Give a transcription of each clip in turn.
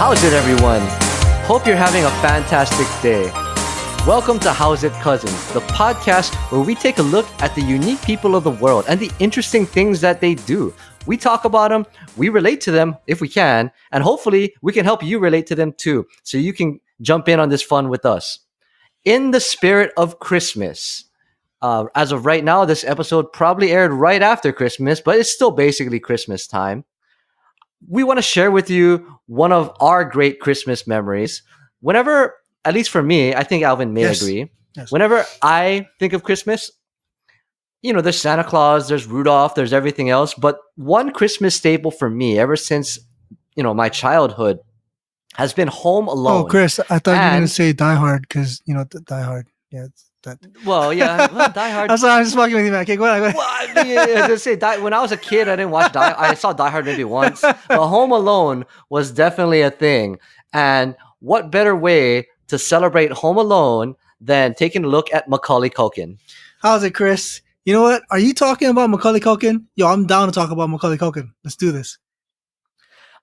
How's it, everyone? Hope you're having a fantastic day. Welcome to How's It Cousins, the podcast where we take a look at the unique people of the world and the interesting things that they do. We talk about them, we relate to them if we can, and hopefully we can help you relate to them too, so you can jump in on this fun with us. In the spirit of Christmas, as of right now, this episode probably aired right after Christmas, but it's still basically Christmas time. We want to share with you one of our great Christmas memories. Whenever, at least for me, I think Alvin may agree. Yes. Whenever I think of Christmas, there's Santa Claus, there's Rudolph, there's everything else. But one Christmas staple for me, ever since, my childhood, has been Home Alone. Oh, Chris, I thought you were going to say Die Hard because, Die Hard. Yeah, it's that. Well, yeah, Die Hard. I'm sorry, I'm just fucking with you, man. Okay, go ahead. Well, I was say, when I was a kid, I didn't watch I saw Die Hard maybe once. But Home Alone was definitely a thing. And what better way to celebrate Home Alone than taking a look at Macaulay Culkin? How's it, Chris? You know what? Are you talking about Macaulay Culkin? Yo, I'm down to talk about Macaulay Culkin. Let's do this.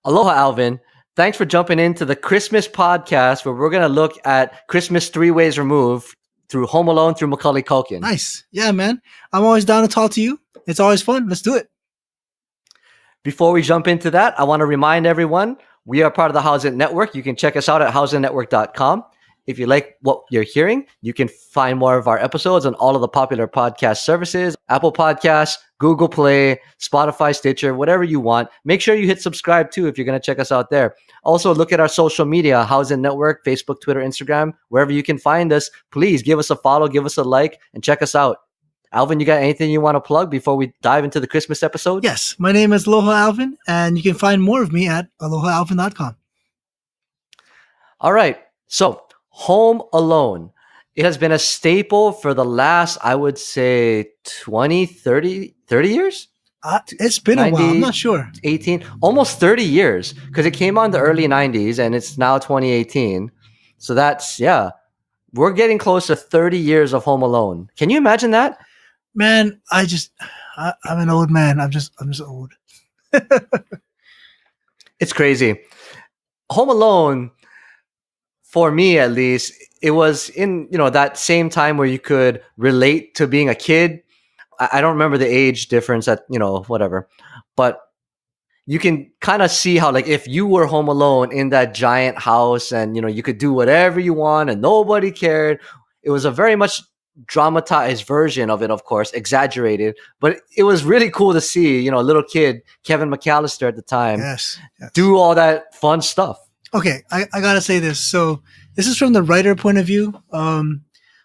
Aloha, Alvin. Thanks for jumping into the Christmas podcast where we're going to look at Christmas 3 ways removed through Home Alone through Macaulay Culkin. Nice. Yeah, man. I'm always down to talk to you. It's always fun. Let's do it. Before we jump into that, I want to remind everyone we are part of the How's It Network. You can check us out at howsitnetwork.com. If you like what you're hearing, you can find more of our episodes on all of the popular podcast services, Apple Podcasts, Google Play, Spotify, Stitcher, whatever you want. Make sure you hit subscribe too if you're going to check us out there. Also, look at our social media, How's It Network, Facebook, Twitter, Instagram, wherever you can find us. Please give us a follow, give us a like, and check us out. Alvin, you got anything you want to plug before we dive into the Christmas episode? Yes. My name is Aloha Alvin, and you can find more of me at alohalvin.com. All right. So, Home Alone. It has been a staple for the last, I would say, 20, 30 years? It's been 90, a while. I'm not sure. 18, almost 30 years, because it came out in the early 90s and it's now 2018. So that's, we're getting close to 30 years of Home Alone. Can you imagine that? Man, I'm an old man. I'm just old. It's crazy. Home Alone, for me at least, it was in, that same time where you could relate to being a kid. I don't remember the age difference at, whatever. But you can kind of see how, like, if you were home alone in that giant house and, you could do whatever you want and nobody cared. It was a very much dramatized version of it, of course, exaggerated. But it was really cool to see, a little kid, Kevin McAllister at the time, do all that fun stuff. Okay, I got to say this. So this is from the writer point of view.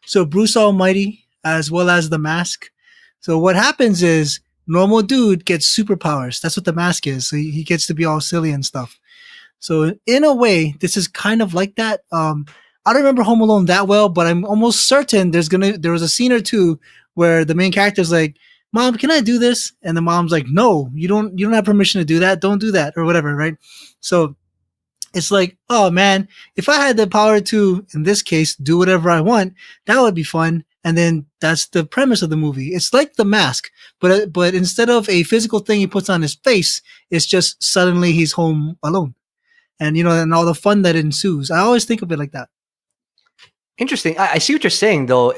So Bruce Almighty, as well as the Mask. So what happens is normal dude gets superpowers. That's what the Mask is. So he gets to be all silly and stuff. So in a way, this is kind of like that. I don't remember Home Alone that well, but I'm almost certain there was a scene or two where the main character is like, "Mom, can I do this?" And the mom's like, "No, you don't have permission to do that. Don't do that," or whatever, right? So it's like, oh man, if I had the power to, in this case, do whatever I want, that would be fun. And then that's the premise of the movie. It's like The Mask, but instead of a physical thing he puts on his face, it's just suddenly he's home alone. And, and all the fun that ensues. I always think of it like that. Interesting. I see what you're saying, though.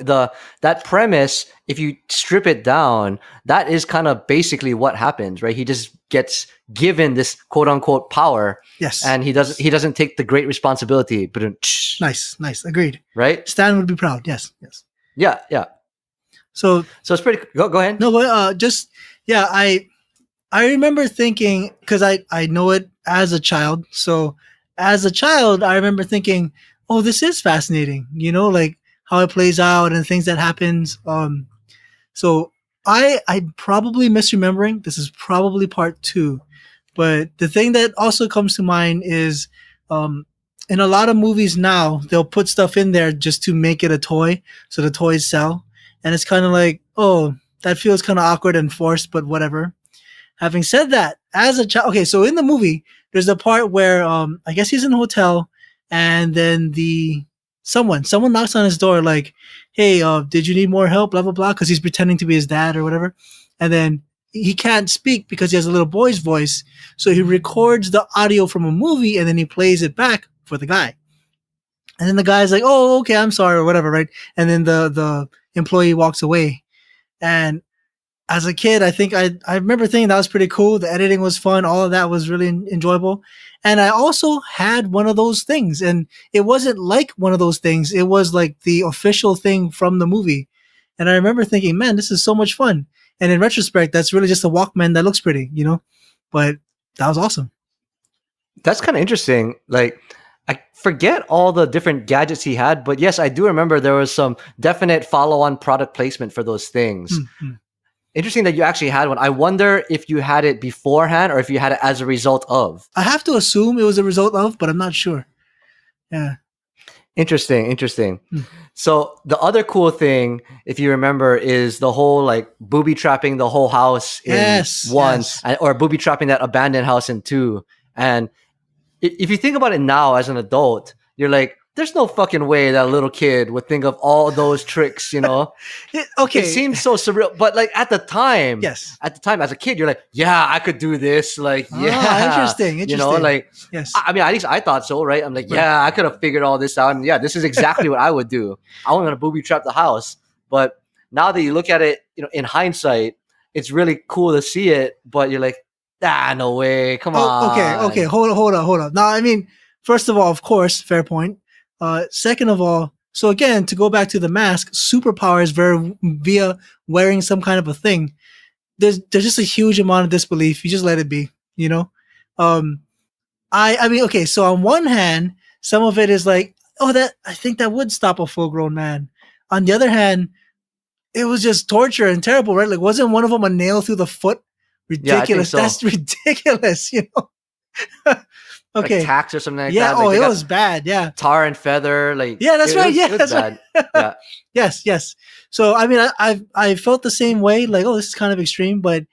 That premise, if you strip it down, that is kind of basically what happens, right? He just gets given this quote unquote power. Yes. And he doesn't take the great responsibility. But nice. Agreed. Right? Stan would be proud. Yes. Yeah. So it's pretty. Go ahead. No, but I remember thinking, because I know it as a child. So as a child, I remember thinking, oh, this is fascinating. Like how it plays out and things that happens. So I'm probably misremembering. This is probably part 2. But the thing that also comes to mind is, in a lot of movies now, they'll put stuff in there just to make it a toy, so the toys sell. And it's kind of like, oh, that feels kind of awkward and forced, but whatever. Having said that, as a child, okay, so in the movie, there's a part where I guess he's in a hotel, and then someone knocks on his door like, hey, did you need more help? Blah, blah, blah, because he's pretending to be his dad or whatever. And then he can't speak because he has a little boy's voice. So he records the audio from a movie and then he plays it back for the guy. And then the guy's like, "Oh, okay, I'm sorry," or whatever, right? And then the employee walks away. And as a kid, I remember thinking that was pretty cool. The editing was fun. All of that was really enjoyable. And I also had one of those things, and it wasn't like one of those things. It was like the official thing from the movie. And I remember thinking, man, this is so much fun. And in retrospect, that's really just a Walkman that looks pretty, but that was awesome. That's kind of interesting. Like, I forget all the different gadgets he had, but yes, I do remember there was some definite follow-on product placement for those things. Mm-hmm. Interesting that you actually had one. I wonder if you had it beforehand or if you had it as a result of. I have to assume it was a result of, but I'm not sure. Yeah. Interesting. So the other cool thing, if you remember, is the whole like booby trapping the whole house in one, or booby trapping that abandoned house in two. And if you think about it now as an adult, you're like, there's no fucking way that a little kid would think of all those tricks, Okay. It seems so surreal. But like at the time, yes. As a kid, you're like, yeah, I could do this. Like, yeah. Interesting. Yes. I mean, at least I thought so, right? I'm like, yeah, I could have figured all this out. And yeah, this is exactly what I would do. I want to booby trap the house. But now that you look at it, in hindsight, it's really cool to see it. But you're like, no way. Come on. Okay. Hold on. Now, I mean, first of all, of course, fair point. Second of all, so again, to go back to the mask, superpowers via wearing some kind of a thing. There's just a huge amount of disbelief. You just let it be, I mean, okay. So on one hand, some of it is like, I think that would stop a full grown man. On the other hand, it was just torture and terrible, right? Like, wasn't one of them a nail through the foot? Ridiculous. Yeah, That's ridiculous, Okay. Like tax or something like that. Yeah, like it was bad. Yeah. Tar and feather. Like, yeah, that's right. Yeah, that's bad. Right. Yeah. Yes. So, I mean, I felt the same way. Like, this is kind of extreme, but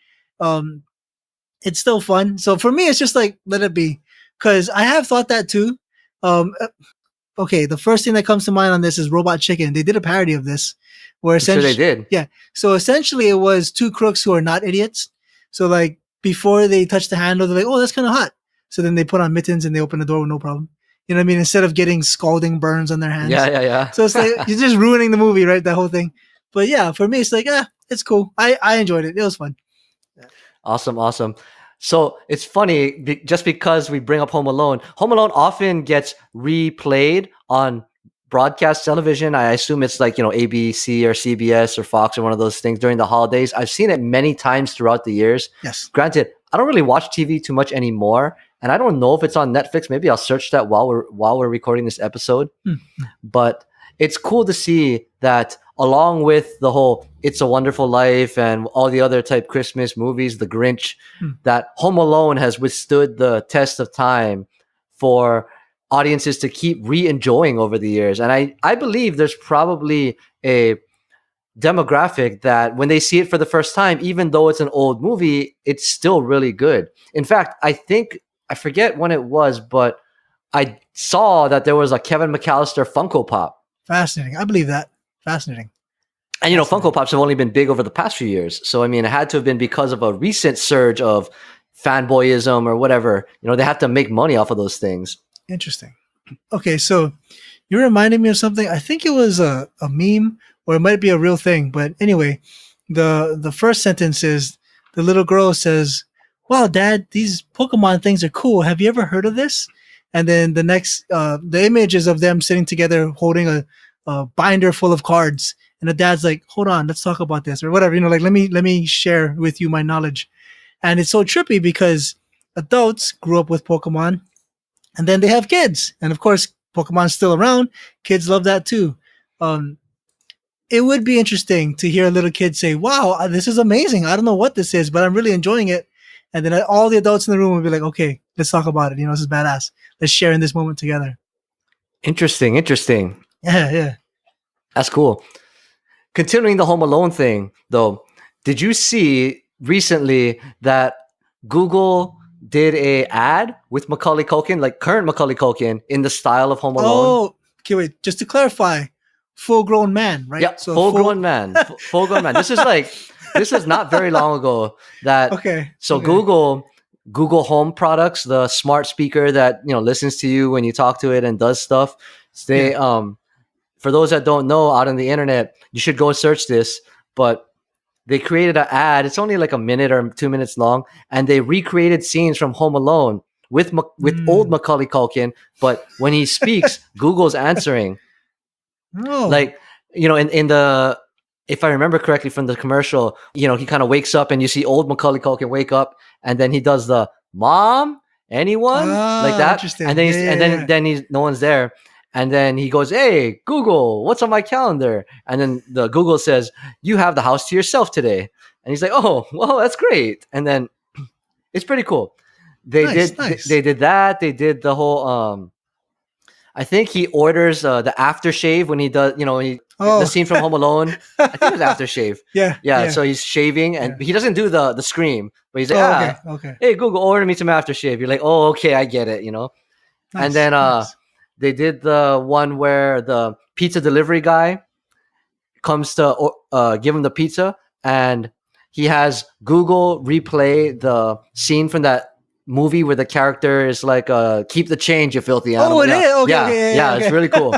it's still fun. So for me, it's just like, let it be. Because I have thought that too. Okay, the first thing that comes to mind on this is Robot Chicken. They did a parody of this. Where essentially, I'm sure they did. Yeah. So essentially, it was two crooks who are not idiots. So like, before they touch the handle, they're like, that's kind of hot. So then they put on mittens and they open the door with no problem. You know what I mean? Instead of getting scalding burns on their hands. Yeah. So it's like, you're just ruining the movie, right? That whole thing. But yeah, for me, it's like, it's cool. I enjoyed it. It was fun. Yeah. Awesome. So it's funny, just because we bring up Home Alone often gets replayed on broadcast television. I assume it's like, ABC or CBS or Fox or one of those things during the holidays. I've seen it many times throughout the years. Yes. Granted, I don't really watch TV too much anymore. And I don't know if it's on Netflix. Maybe I'll search that while we're recording this episode. Mm-hmm. But it's cool to see that along with the whole It's a Wonderful Life and all the other type Christmas movies, The Grinch, that Home Alone has withstood the test of time for audiences to keep re-enjoying over the years. And I believe there's probably a demographic that when they see it for the first time, even though it's an old movie, it's still really good. In fact, I forget when it was, but I saw that there was a Kevin McAllister Funko Pop. Fascinating. I believe that. Fascinating. And, Funko Pops have only been big over the past few years. So, I mean, it had to have been because of a recent surge of fanboyism or whatever. They have to make money off of those things. Interesting. Okay, so you reminded me of something. I think it was a meme or it might be a real thing. But anyway, the first sentence is the little girl says, "Wow, Dad, these Pokemon things are cool. Have you ever heard of this?" And then the next, the image is of them sitting together holding a binder full of cards. And the dad's like, "Hold on, let's talk about this," or whatever. Like, let me share with you my knowledge. And it's so trippy because adults grew up with Pokemon and then they have kids. And of course, Pokemon's still around. Kids love that too. It would be interesting to hear a little kid say, "Wow, this is amazing. I don't know what this is, but I'm really enjoying it." And then all the adults in the room would be like, "Okay, let's talk about it. This is badass. Let's share in this moment together." Interesting. Yeah. That's cool. Continuing the Home Alone thing, though, did you see recently that Google did a ad with Macaulay Culkin, like current Macaulay Culkin, in the style of Home Alone? Oh, okay, wait. Just to clarify, full-grown man, right? Yeah, so full-grown man. Full-grown man. This is like this was not very long ago. That Okay. so Okay. Google Home products, the smart speaker that listens to you when you talk to it and does stuff. They for those that don't know, out on the internet, you should go search this. But they created an ad. It's only like a minute or 2 minutes long, and they recreated scenes from Home Alone with old Macaulay Culkin. But when he speaks, Google's answering. Oh. Like in the if I remember correctly from the commercial, he kind of wakes up and you see old Macaulay Culkin wake up, and then he does the mom, anyone like that, Interesting. and then he's no one's there. And then he goes, "Hey, Google, what's on my calendar?" And then the Google says, "You have the house to yourself today." And he's like, "Oh, well, that's great." And then it's pretty cool. They did that. They did the whole. I think he orders the aftershave when he does. The scene from Home Alone. I think it was aftershave. Yeah. So he's shaving, and he doesn't do the scream, but he's like, okay. Hey, Google, order me some aftershave. You're like, "Oh, okay, I get it." Nice, And then they did the one where the pizza delivery guy comes to give him the pizza, and he has Google replay the scene from that movie where the character is like, "Keep the change, you filthy animal." Oh, it is? Okay, yeah, okay. It's really cool.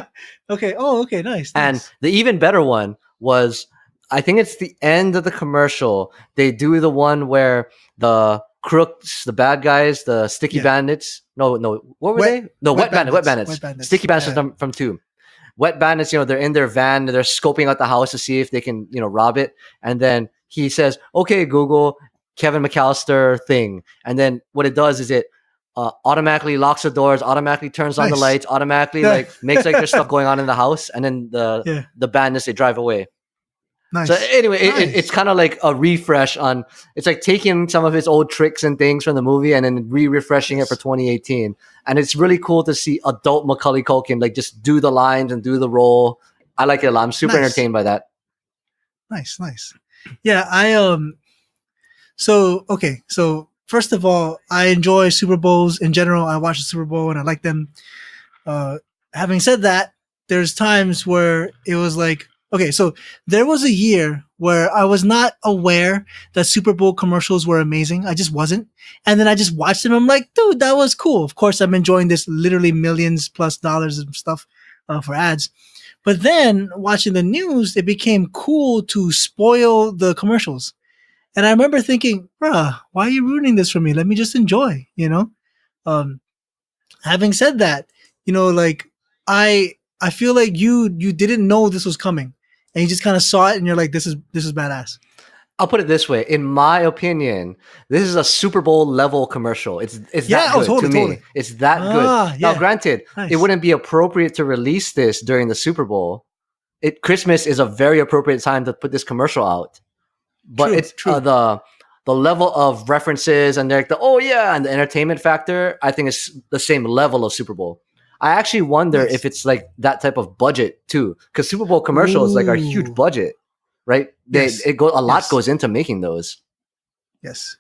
Okay. Oh, okay. Nice. And the even better one was, I think it's the end of the commercial. They do the one where the crooks, the bad guys, the sticky bandits. No, what were they? No, wet bandits. Sticky bandits from 2. Wet bandits, they're in their van, they're scoping out the house to see if they can, rob it. And then he says, "Okay, Google, Kevin McAllister thing." And then what it does is it automatically locks the doors, automatically turns on the lights, automatically makes like there's stuff going on in the house. And then the bandits, they drive away. Nice. So anyway, it's kind of like a refresh on. It's like taking some of his old tricks and things from the movie and then refreshing it for 2018. And it's really cool to see adult Macaulay Culkin like just do the lines and do the role. I like it a lot. I'm super entertained by that. Nice. Yeah, So first of all, I enjoy Super Bowls in general. I watch the Super Bowl and I like them. Having said that, there's times where it was like, okay, so there was a year where I was not aware that Super Bowl commercials were amazing. I just wasn't. And then I just watched them. I'm like, dude, that was cool. Of course, I'm enjoying this literally millions plus dollars of stuff for ads. But then watching the news, it became cool to spoil the commercials. And I remember thinking, bruh, why are you ruining this for me? Let me just enjoy, Having said that, like I feel like you didn't know this was coming. And you just kind of saw it and you're like, this is badass. I'll put it this way. In my opinion, this is a Super Bowl level commercial. It's that good to me. Totally. It's that good. Now, granted, it wouldn't be appropriate to release this during the Super Bowl. Christmas is a very appropriate time to put this commercial out. But true. The level of references and like and the entertainment factor, I think is the same level of Super Bowl. I actually wonder if it's like that type of budget too, because Super Bowl commercials like are a huge budget, right? A lot goes into making those. Yes.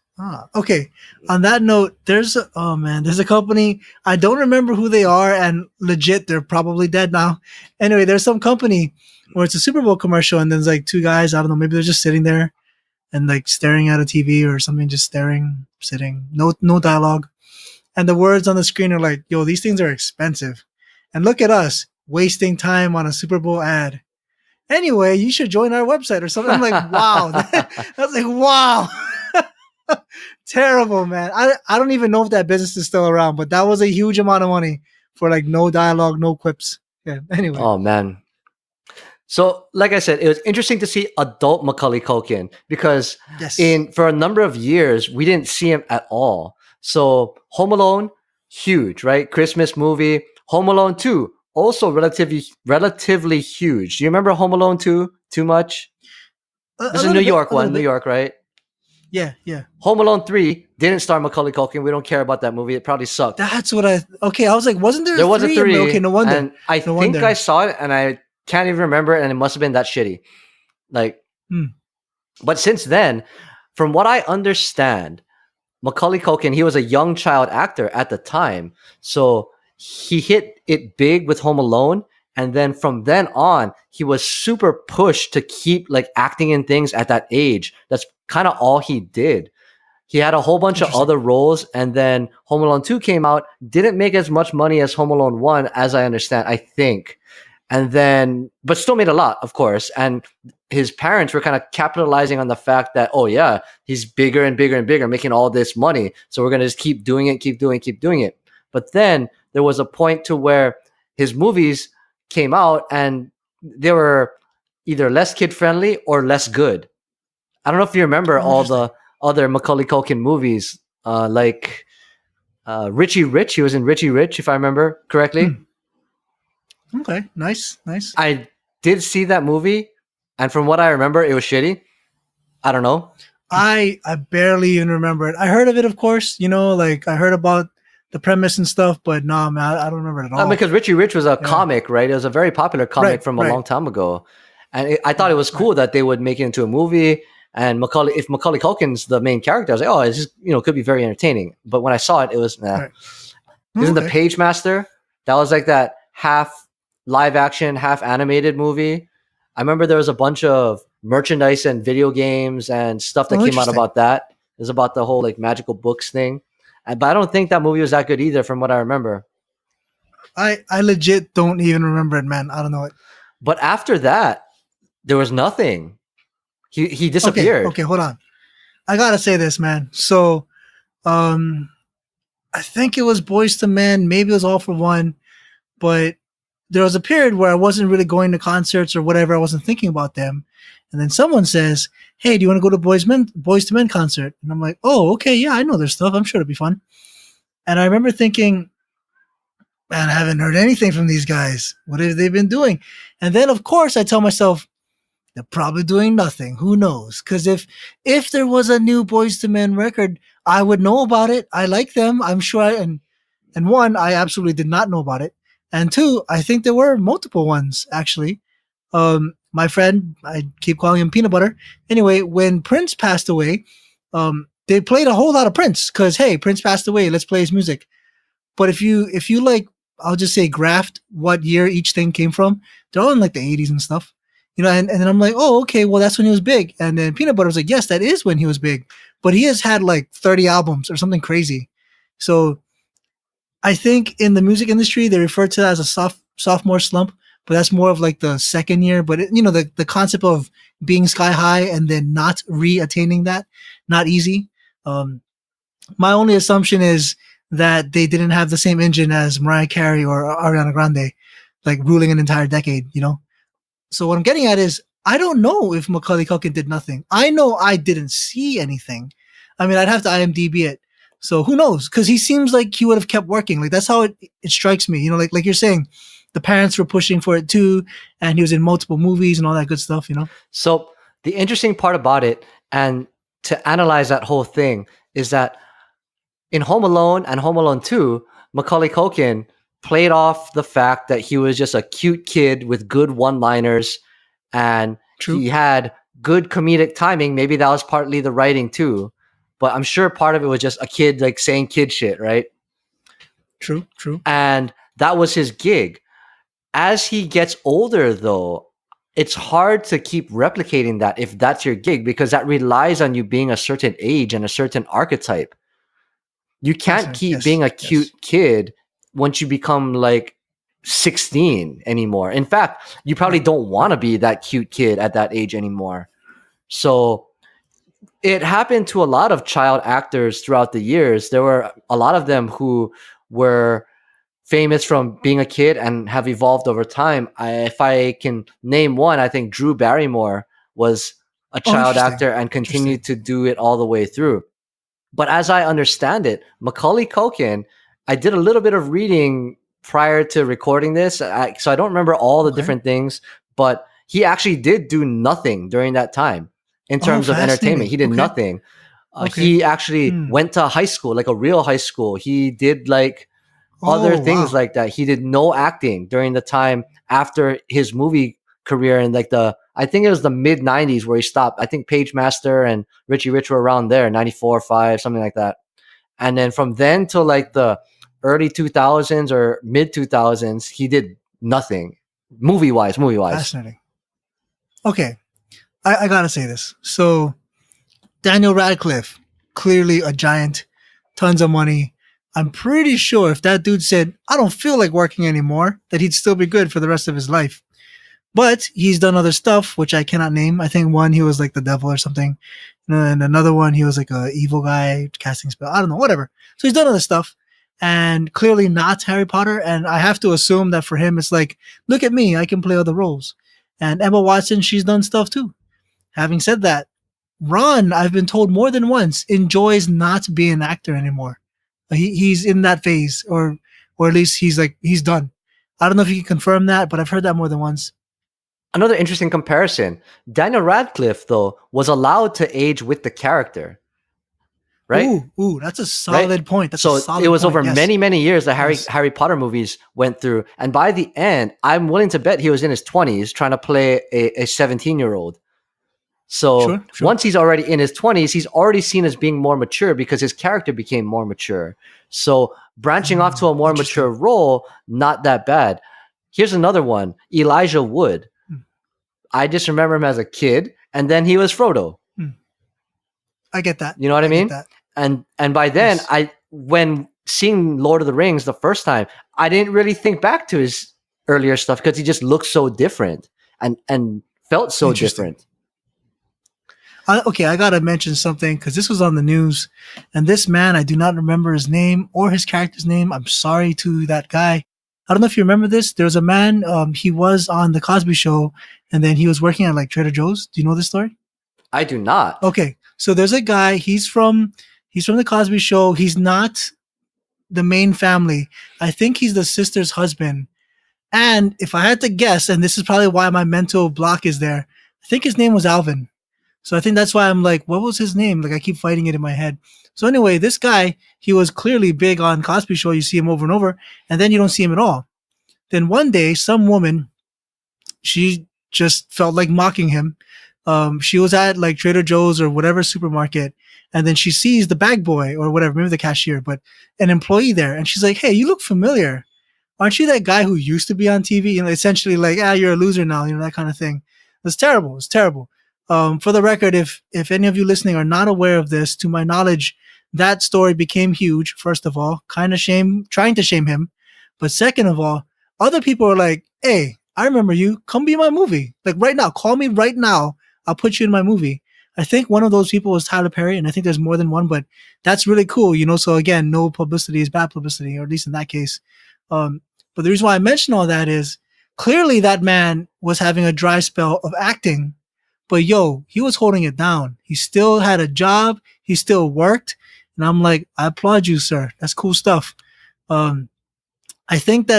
Okay. On that note, there's a company, I don't remember who they are, and legit, they're probably dead now. Anyway, there's some company where it's a Super Bowl commercial, and there's like 2 guys, I don't know, maybe they're just sitting there and like staring at a TV or something, just sitting, no dialogue. And the words on the screen are like, yo, these things are expensive. And look at us wasting time on a Super Bowl ad. Anyway, you should join our website or something. I'm like, wow. I was like, wow. Terrible, man. I don't even know if that business is still around, but that was a huge amount of money for like no dialogue, no quips. Yeah. Anyway. Oh, man. So, like I said, it was interesting to see adult Macaulay Culkin because for a number of years, we didn't see him at all. So Home Alone, huge, right? Christmas movie. Home Alone 2, also relatively huge. Do you remember Home Alone 2 too much? This is a New York one, New York, right? Yeah. Home Alone 3 didn't star Macaulay Culkin. We don't care about that movie. It probably sucked. That's what I was like, wasn't there was a 3. Okay, no wonder. And I think I saw it and I can't even remember it, and it must have been that shitty. But since then, from what I understand, Macaulay Culkin, he was a young child actor at the time. So he hit it big with Home Alone. And then from then on, he was super pushed to keep like acting in things at that age. That's kind of all he did. He had a whole bunch of Interesting. other roles, and then Home Alone 2 came out, didn't make as much money as Home Alone 1, as I understand, I think. And then, but still made a lot, of course. And his parents were kind of capitalizing on the fact that, oh, yeah, he's bigger and bigger and bigger, making all this money. So we're going to just keep doing it, keep doing it, keep doing it. But then there was a point to where his movies came out and they were either less kid friendly or less good. I don't know if you remember Oh, all interesting. the other Macaulay Culkin movies, like Richie Rich. He was in Richie Rich, if I remember correctly. Hmm. Okay. Nice. Nice. I did see that movie, and from what I remember, it was shitty. I don't know. I barely even remember it. I heard of it, of course. Like I heard about the premise and stuff, but no, man, I don't remember it at all. Because Richie Rich was a Yeah. comic, right? It was a very popular comic Right. from a Right. long time ago, and I thought it was Right. cool that they would make it into a movie. And if Macaulay Culkin's the main character, I was like, oh, it's just could be very entertaining. But when I saw it, it was nah. Right. Isn't the Okay. Page Master? That was like that half live action, half animated movie. I remember there was a bunch of merchandise and video games and stuff that Oh, came out interesting. about that. It was about the whole like magical books thing. But I don't think that movie was that good either, from what I remember. I legit don't even remember it, man. I don't know it. But after that, there was nothing. He disappeared. Okay, hold on. I gotta say this, man. So, I think it was Boys to Men, maybe it was All for One, but there was a period where I wasn't really going to concerts or whatever. I wasn't thinking about them, and then someone says, "Hey, do you want to go to Boys to Men concert?" And I'm like, "Oh, okay, yeah, I know their stuff. I'm sure it'll be fun." And I remember thinking, "Man, I haven't heard anything from these guys. What have they been doing?" And then, of course, I tell myself, they're probably doing nothing. Who knows? Because if there was a new Boys to Men record, I would know about it. I like them. I'm sure. And one, I absolutely did not know about it. And two, I think there were multiple ones actually. My friend, I keep calling him Peanut Butter. Anyway, when Prince passed away, they played a whole lot of Prince because hey, Prince passed away. Let's play his music. But if you like, I'll just say graphed what year each thing came from. They're all in like the 80s and stuff. And then I'm like, oh, okay, well, that's when he was big. And then Peanut Butter was like, yes, that is when he was big. But he has had like 30 albums or something crazy. So I think in the music industry, they refer to that as a sophomore slump, but that's more of like the second year. But the concept of being sky high and then not re-attaining that, not easy. My only assumption is that they didn't have the same engine as Mariah Carey or Ariana Grande, like ruling an entire decade. So what I'm getting at is I don't know if Macaulay Culkin did nothing. I know I didn't see anything. I mean, I'd have to IMDb it. So who knows? Because he seems like he would have kept working. Like that's how it strikes me. Like you're saying, the parents were pushing for it too, and he was in multiple movies and all that good stuff. So the interesting part about it, and to analyze that whole thing, is that in Home Alone and Home Alone 2, Macaulay Culkin played off the fact that he was just a cute kid with good one-liners and True. he had good comedic timing. Maybe that was partly the writing too, but I'm sure part of it was just a kid like saying kid shit, right? True. And that was his gig. As he gets older, though, it's hard to keep replicating that if that's your gig, because that relies on you being a certain age and a certain archetype. You can't keep being a cute kid once you become like 16 anymore. In fact, you probably don't want to be that cute kid at that age anymore. So it happened to a lot of child actors throughout the years. There were a lot of them who were famous from being a kid and have evolved over time. If I can name one, I think Drew Barrymore was a child actor and continued to do it all the way through. But as I understand it, Macaulay Culkin, I did a little bit of reading prior to recording this, so I don't remember all the different things, but he actually did do nothing during that time in terms of entertainment. He did nothing. He actually went to high school, like a real high school. He did like other things like that. He did no acting during the time after his movie career in like I think it was the mid 90s where he stopped. I think Page Master and Richie Rich were around there, 94, 5, something like that. And then from then till like the early 2000s or mid 2000s, he did nothing. Movie wise. Fascinating. Okay, I gotta say this. So Daniel Radcliffe, clearly a giant, tons of money. I'm pretty sure if that dude said, I don't feel like working anymore, that he'd still be good for the rest of his life. But he's done other stuff, which I cannot name. I think one, he was like the devil or something. And another one, he was like a evil guy casting spell. I don't know, whatever. So he's done other stuff. And clearly not Harry Potter. And I have to assume that for him, it's like, look at me, I can play other roles. And Emma Watson, she's done stuff too. Having said that, Ron, I've been told more than once, enjoys not being an actor anymore. He's in that phase, or at least he's done. I don't know if you can confirm that, but I've heard that more than once. Another interesting comparison. Daniel Radcliffe, though, was allowed to age with the character. Right? Ooh, that's a solid point. That's so a solid it was point. over many, many years that Harry Potter movies went through. And by the end, I'm willing to bet he was in his 20s trying to play a 17-year-old. So Sure. Once he's already in his 20s, he's already seen as being more mature because his character became more mature. So branching off to a more mature role, not that bad. Here's another one, Elijah Wood. I just remember him as a kid, and then he was Frodo. I get that. You know what I mean? And by then, when seeing Lord of the Rings the first time, I didn't really think back to his earlier stuff because he just looked so different and felt so different. Okay, I gotta mention something because this was on the news, and this man, I do not remember his name or his character's name. I'm sorry to that guy. I don't know if you remember this. There was a man, he was on the Cosby Show, and then he was working at like Trader Joe's. Do you know this story? I do not. Okay, so there's a guy. He's from the Cosby Show. He's not the main family. I think he's the sister's husband. And if I had to guess, and this is probably why my mental block is there, I think his name was Alvin. So I think that's why I'm like, what was his name? Like I keep fighting it in my head. So anyway, this guy, he was clearly big on Cosby Show. You see him over and over, and then you don't see him at all. Then one day, some woman, she just felt like mocking him. She was at like Trader Joe's or whatever supermarket, and then she sees the bag boy or whatever, maybe the cashier, but an employee there, and she's like, "Hey, you look familiar. Aren't you that guy who used to be on TV?" You know, essentially like, you're a loser now, you know, that kind of thing. It's terrible. It's terrible. For the record, if any of you listening are not aware of this, to my knowledge, that story became huge. First of all, trying to shame him. But second of all, other people are like, "Hey, I remember you. Come be in my movie. Like right now, call me right now. I'll put you in my movie." I think one of those people was Tyler Perry, and I think there's more than one, but that's really cool, you know? So again, no publicity is bad publicity, or at least in that case. But the reason why I mention all that is clearly that man was having a dry spell of acting. But he was holding it down. He still had a job. He still worked. And I'm like, I applaud you, sir. That's cool stuff. I think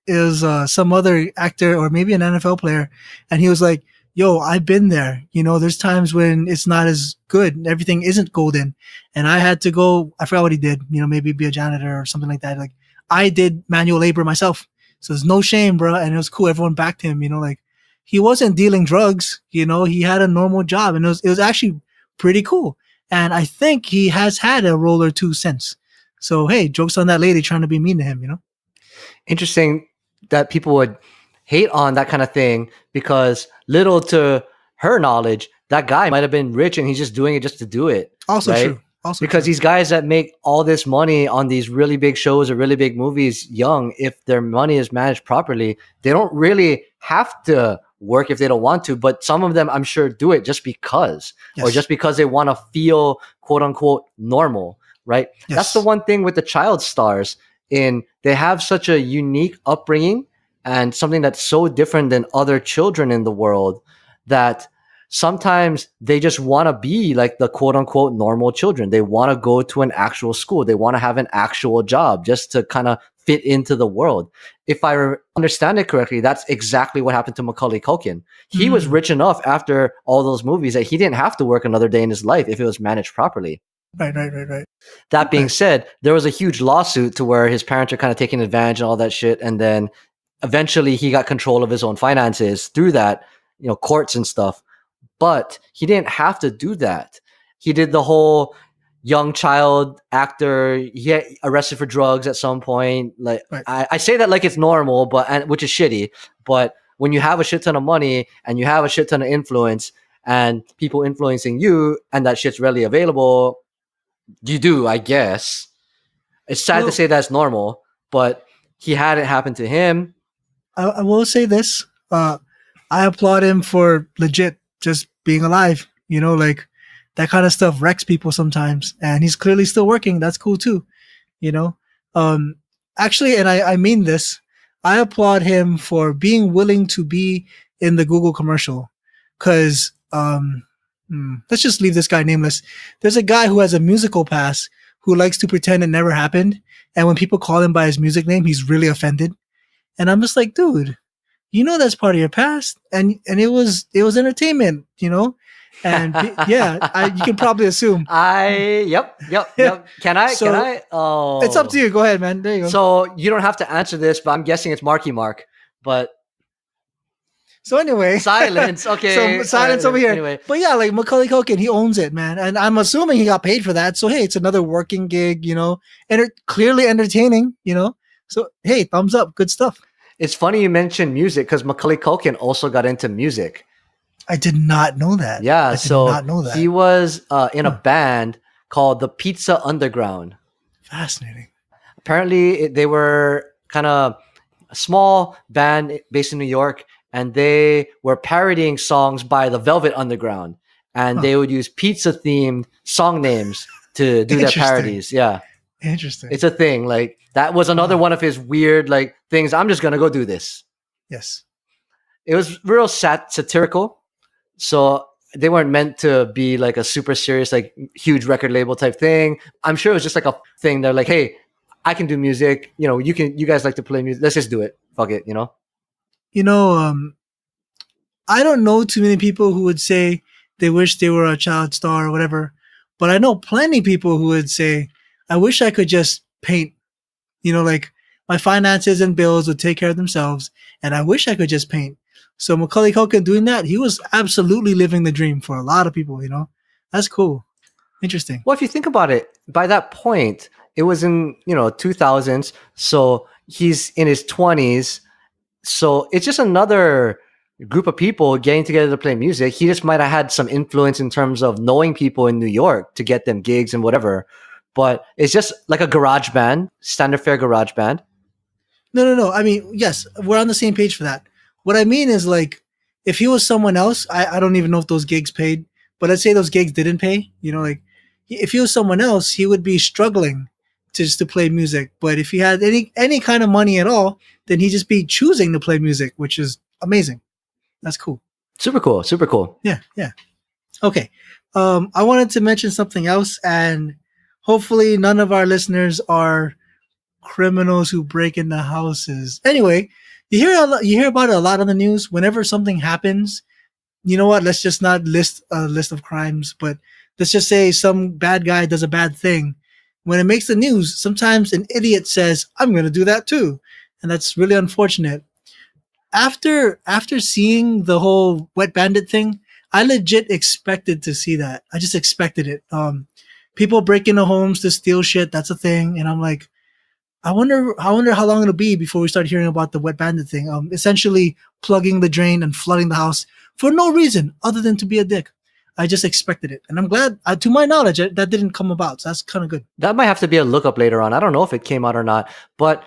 is some other actor or maybe an NFL player. And he was like, I've been there. You know, there's times when it's not as good. Everything isn't golden. And I had to go, I forgot what he did, you know, maybe be a janitor or something like that. Like I did manual labor myself. So there's no shame, bro. And it was cool. Everyone backed him, you know, like, he wasn't dealing drugs, you know, he had a normal job, and it was actually pretty cool. And I think he has had a role or two since. So, hey, jokes on that lady trying to be mean to him, you know? Interesting that people would hate on that kind of thing because little to her knowledge, that guy might have been rich and he's just doing it just to do it. Also right? true. Because these guys that make all this money on these really big shows or really big movies young, if their money is managed properly, they don't really have to work if they don't want to, but some of them I'm sure do it just because, or just because they want to feel quote unquote normal, right? Yes. That's the one thing with the child stars they have such a unique upbringing and something that's so different than other children in the world that sometimes they just want to be like the quote unquote normal children. They want to go to an actual school. They want to have an actual job just to kind of fit into the world. If I understand it correctly, that's exactly what happened to Macaulay Culkin. He was rich enough after all those movies that he didn't have to work another day in his life if it was managed properly. Right. That being said, there was a huge lawsuit to where his parents are kind of taking advantage and all that shit. And then eventually he got control of his own finances through that, you know, courts and stuff. But he didn't have to do that. He did the whole, young child actor. He get arrested for drugs at some point. Like Right. I say that like it's normal, but which is shitty. But when you have a shit ton of money and you have a shit ton of influence and people influencing you, and that shit's readily available, you do, I guess. It's sad to Well, say that's normal, but he had it happen to him. I will say this. I applaud him for legit just being alive. You know, like that kind of stuff wrecks people sometimes, and he's clearly still working. That's cool too. You know, um, actually, and I mean this. I applaud him for being willing to be in the Google commercial, because let's just leave this guy nameless. There's a guy who has a musical pass who likes to pretend it never happened, and when people call him by his music name, he's really offended. And I'm just like, dude, you know that's part of your past, and it was entertainment, you know, and you can probably assume. Yep. Can I? So, can I? Oh, It's up to you. Go ahead, man. There you go. So you don't have to answer this, but I'm guessing it's Marky Mark. But So anyway, silence. Okay. so silence over here. Anyway, But yeah, like Macaulay Culkin, he owns it, man, and I'm assuming he got paid for that. So hey, it's another working gig, you know, and clearly entertaining, you know. So hey, thumbs up, good stuff. it's funny you mentioned music because Macaulay Culkin also got into music. I did not know that. Yeah, I did so not know that. he was in a band called the Pizza Underground. Fascinating. Apparently, they were kind of a small band based in New York, and they were parodying songs by the Velvet Underground, and they would use pizza-themed song names to do their Interesting. parodies. Yeah, Interesting. it's a thing. Like that was another one of his weird like things. I'm just gonna go do this. Yes. It was real satirical. So they weren't meant to be like a super serious, like huge record label type thing. I'm sure it was just like a thing. They're like, hey, I can do music. You know, you guys like to play music. Let's just do it. Fuck it. You know? You know, I don't know too many people who would say they wish they were a child star or whatever, but I know plenty of people who would say, I wish I could just paint, you know, like my finances and bills would take care of themselves, and I wish I could just paint. So Macaulay Culkin doing that, he was absolutely living the dream for a lot of people, you know? That's cool. Interesting. Well, if you think about it, by that point, it was in, 2000s. So he's in his 20s. So it's just another group of people getting together to play music. He just might have had some influence in terms of knowing people in New York to get them gigs and whatever. But it's just like a garage band, standard fare garage band. No. I mean, yes, we're on the same page for that. What I mean is, like, if he was someone else, I don't even know if those gigs paid, but let's say those gigs didn't pay, you know, like if he was someone else, he would be struggling to play music. But if he had any kind of money at all, then he'd just be choosing to play music, which is amazing. That's cool. Super cool. Super cool. Yeah. Okay. I wanted to mention something else, and hopefully none of our listeners are criminals who break into houses. Anyway, you hear about it a lot on the news. Whenever something happens, you know what? Let's just not list a list of crimes, but let's just say some bad guy does a bad thing. When it makes the news, sometimes an idiot says, "I'm going to do that too," and that's really unfortunate. After seeing the whole Wet Bandit thing, I legit expected to see that. I just expected it. People break into homes to steal shit. That's a thing, and I'm like, I wonder how long it'll be before we start hearing about the Wet Bandit thing. Essentially plugging the drain and flooding the house for no reason other than to be a dick. I just expected it, and I'm glad. To my knowledge, that didn't come about. So that's kind of good. That might have to be a lookup later on. I don't know if it came out or not. But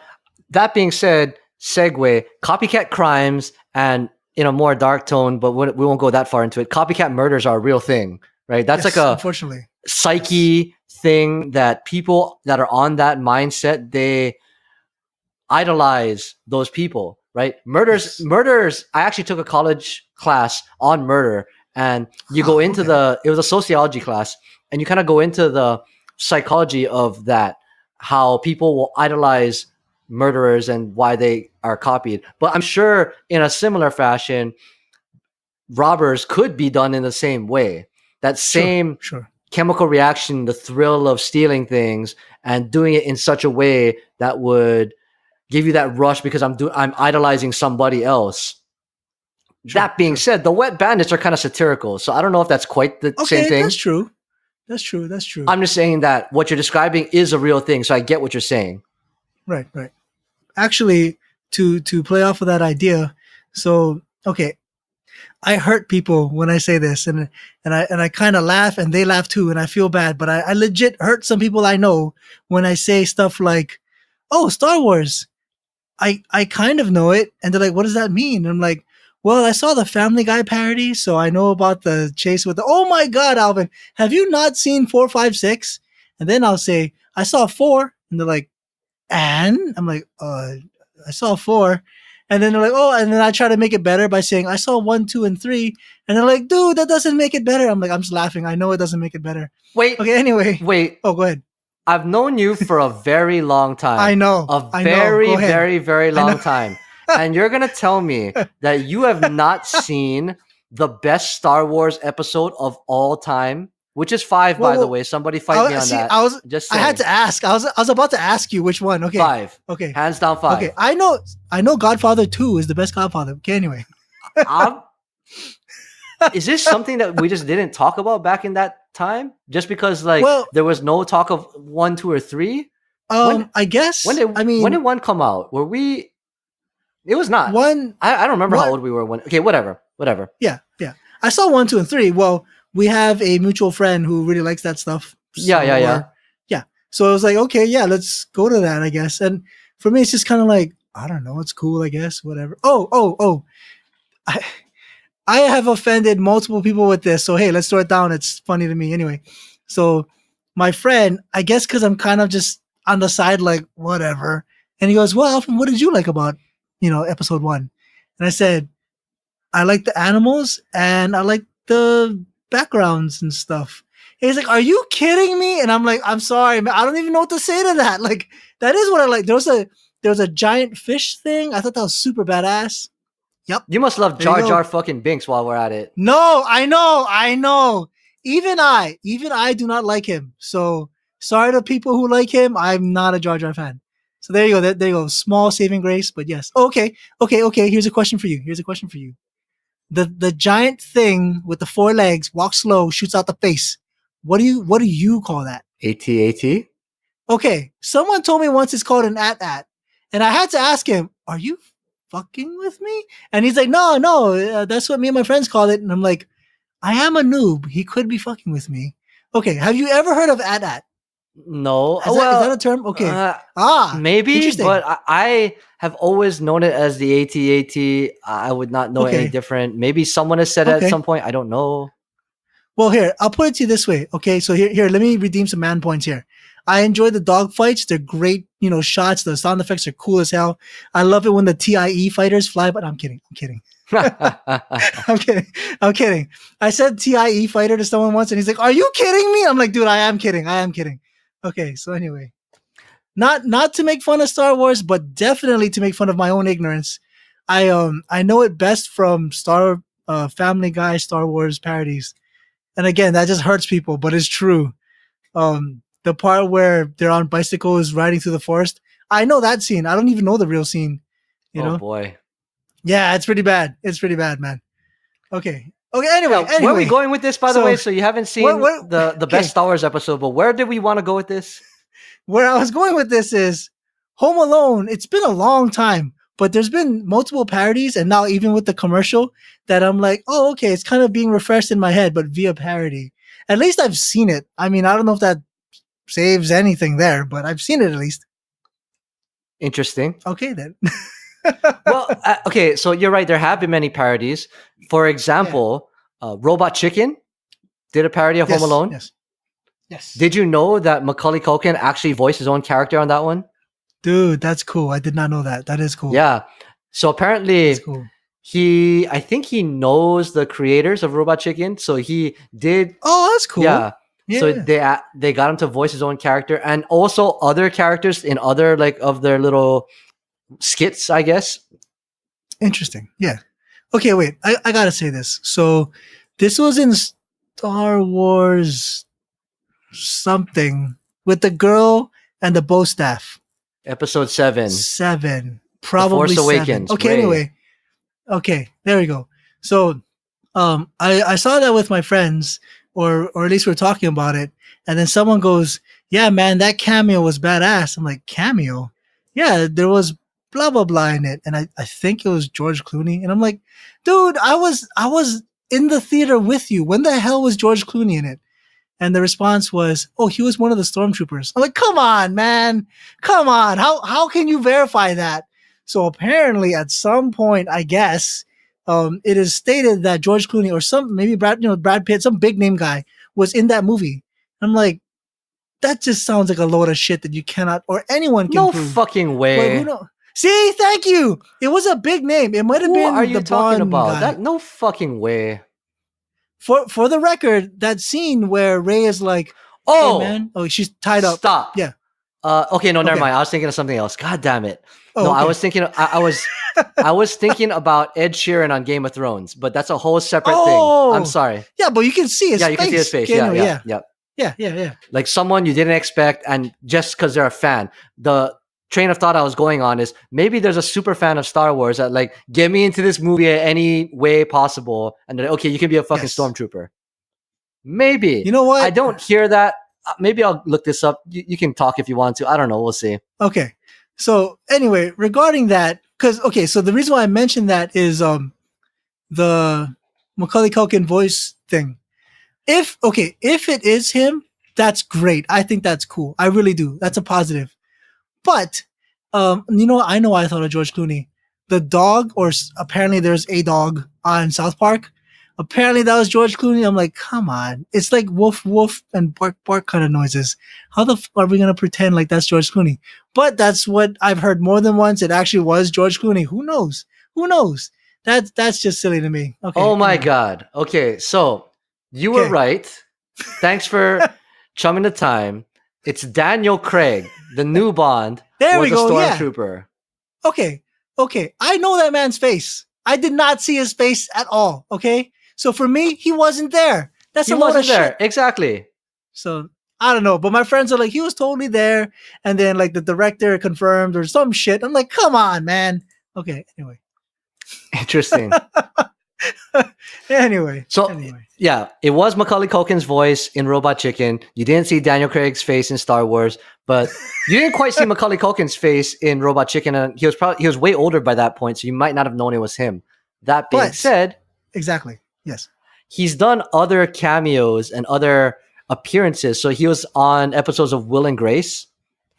that being said, segue, copycat crimes, and in a more dark tone, but we won't go that far into it. Copycat murders are a real thing, right? That's Yes, like a unfortunately psyche thing that people that are on that mindset, they idolize those people, right? Murders. I actually took a college class on murder, and you go into it was a sociology class, and you kind of go into the psychology of that, how people will idolize murderers and why they are copied. But I'm sure in a similar fashion, robbers could be done in the same way. That same sure. chemical reaction, the thrill of stealing things and doing it in such a way that would give you that rush because I'm idolizing somebody else. That being said, the Wet Bandits are kind of satirical, so I don't know if that's quite the same thing. That's true. That's true. That's true. I'm just saying that what you're describing is a real thing, so I get what you're saying. Right. Right. Actually, to play off of that idea, so okay, I hurt people when I say this, and I kind of laugh, and they laugh too, and I feel bad. But I legit hurt some people I know when I say stuff like, "Oh, Star Wars." I kind of know it, and they're like, "What does that mean?" And I'm like, "Well, I saw the Family Guy parody, so I know about the chase with the." Oh my God, Alvin, have you not seen 4, 5, 6? And then I'll say, "I saw 4," and they're like, "And?" I'm like, I saw 4." And then they're like, "Oh," and then I try to make it better by saying, "I saw 1, 2, and 3." And they're like, "Dude, that doesn't make it better." I'm like, I'm just laughing. I know it doesn't make it better. Wait. Okay, anyway. Wait. Oh, go ahead. I've known you for a very long time. I know. A very, very, very long time. And you're going to tell me that you have not seen the best Star Wars episode of all time, which is 5, by the way. Somebody fight me on that. I had to ask. I was about to ask you which one. Okay. 5. Okay. Hands down 5. Okay. I know Godfather 2 is the best Godfather. Okay, anyway. Is this something that we just didn't talk about back in that time? Just because there was no talk of 1, 2, or 3? I guess. When did 1 come out? Were we? It was not 1. I don't remember how old we were when. Okay, whatever. Yeah. I saw 1, 2, and 3. Well, we have a mutual friend who really likes that stuff. So, yeah. So I was like, okay, yeah, let's go to that, I guess. And for me, it's just kind of like, I don't know, it's cool, I guess, whatever. Oh. I have offended multiple people with this. So, hey, let's throw it down. It's funny to me anyway. So my friend, I guess because I'm kind of just on the side, like, whatever. And he goes, well, Alfred, what did you like about, episode 1? And I said, I like the animals and I like the backgrounds and stuff. And he's like, are you kidding me? And I'm like, I'm sorry, man. I don't even know what to say to that. Like, that is what I like. There was a giant fish thing. I thought that was super badass. Yep. You must love Jar Jar fucking Binks while we're at it. No, I know. Even I do not like him. So sorry to people who like him. I'm not a Jar Jar fan. So there you go. There you go. Small saving grace, but yes. Okay. Here's a question for you. The giant thing with the 4 legs walks slow, shoots out the face. What do you call that? AT-AT? Okay. Someone told me once it's called an at-at. And I had to ask him, are you fucking with me? And he's like, no, that's what me and my friends call it. And I'm like, I am a noob. He could be fucking with me. Okay. Have you ever heard of at-at? No. Is that a term? Okay. Maybe, but I have always known it as the AT-AT. I would not know any different. Maybe someone has said it at some point. I don't know. Well, here, I'll put it to you this way. Okay, so here, let me redeem some man points here. I enjoy the dog fights. They're great, shots. The sound effects are cool as hell. I love it when the TIE fighters fly, but I'm kidding. I'm kidding. I said TIE fighter to someone once and he's like, are you kidding me? I'm like, dude, I am kidding. Okay, so anyway, not to make fun of Star Wars, but definitely to make fun of my own ignorance. I know it best from Family Guy Star Wars parodies. And again, that just hurts people, but it's true. The part where they're on bicycles riding through the forest, I know that scene. I don't even know the real scene. You know? Boy. Yeah, it's pretty bad. It's pretty bad, man. Okay. Anyway, where are we going with this, by the way? So you haven't seen the best Star Wars episode, but where did we want to go with this? Where I was going with this is Home Alone. It's been a long time, but there's been multiple parodies, and now even with the commercial that I'm like, oh, okay, it's kind of being refreshed in my head, but via parody. At least I've seen it. I mean, I don't know if that saves anything there, but I've seen it at least. Interesting. Okay, then. Well, okay, so you're right. There have been many parodies. For example, Robot Chicken did a parody of Home Alone. Yes. Did you know that Macaulay Culkin actually voiced his own character on that one? Dude, that's cool. I did not know that. That is cool. Yeah. So apparently, cool. I think he knows the creators of Robot Chicken. So he did. Oh, that's cool. Yeah. So they got him to voice his own character and also other characters in other of their little skits, I guess. Interesting. Yeah. Okay, wait. I gotta say this. So this was in Star Wars something with the girl and the bow staff. Episode 7. 7. Probably The Force 7. Awakens. Okay, anyway. Okay, there we go. So I saw that with my friends or at least we're talking about it, and then someone goes, "Yeah, man, that cameo was badass." I'm like, "Cameo? Yeah, there was blah blah blah in it," and I think it was George Clooney, and I'm like, "Dude, I was in the theater with you. When the hell was George Clooney in it?" And the response was, "Oh, he was one of the stormtroopers." I'm like, "Come on, man, come on. How can you verify that?" So apparently, at some point, I guess, it is stated that George Clooney or some maybe Brad Pitt, some big name guy, was in that movie. I'm like, that just sounds like a load of shit that you cannot or anyone can No prove. fucking But who way. knows? See, thank you. It was a big name. It might have Who are been you the talking Bond about? guy. That no fucking way. For the record, that scene where Ray is like, "Hey Oh, man," oh, she's tied up. stop. Yeah. Okay, no, never Okay. mind. I was thinking of something else. God damn it. No, Oh, I okay. was thinking. I was thinking about Ed Sheeran on Game of Thrones, but that's a whole separate thing. I'm Oh, sorry. yeah, but you can see his Yeah, face. you can see his face. Okay, Yeah, anyway, yeah, yeah, yeah. yeah. Like someone you didn't expect, and just because they're a fan, the train of thought I was going on is maybe there's a super fan of Star Wars that like get me into this movie any way possible, and then okay, you can be a fucking Yes. stormtrooper. Maybe. You know what? I don't hear that. Maybe I'll look this up. You can talk if you want to. I don't know. We'll see. Okay. So anyway, regarding that, because okay, so the reason why I mentioned that is the Macaulay Culkin voice thing. If it is him, that's great. I think that's cool. I really do. That's a positive. But I know I thought of George Clooney. The dog, or apparently there's a dog on South Park. Apparently that was George Clooney. I'm like, come on. It's like woof woof and bark bark kind of noises. How the are we gonna pretend like that's George Clooney? But that's what I've heard more than once. It actually was George Clooney. Who knows? Who knows? That's just silly to me. Okay. Oh my anyway. God. Okay, so you were Okay. right. Thanks for chumming the time. It's Daniel Craig, the new Bond, There was we a go. Yeah. stormtrooper. Okay. I know that man's face. I did not see his face at all. Okay. So for me, he wasn't there. That's He a load wasn't of there. shit. Exactly. So I don't know, but my friends are like, he was totally there, and then like the director confirmed or some shit. I'm like, come on, man. Okay, anyway. Interesting. anyway. Yeah, it was Macaulay Culkin's voice in Robot Chicken. You didn't see Daniel Craig's face in Star Wars, but you didn't quite see Macaulay Culkin's face in Robot Chicken, and he was way older by that point, so you might not have known it was him. That being said, exactly. Yes. he's done other cameos and other appearances. So he was on episodes of Will and Grace.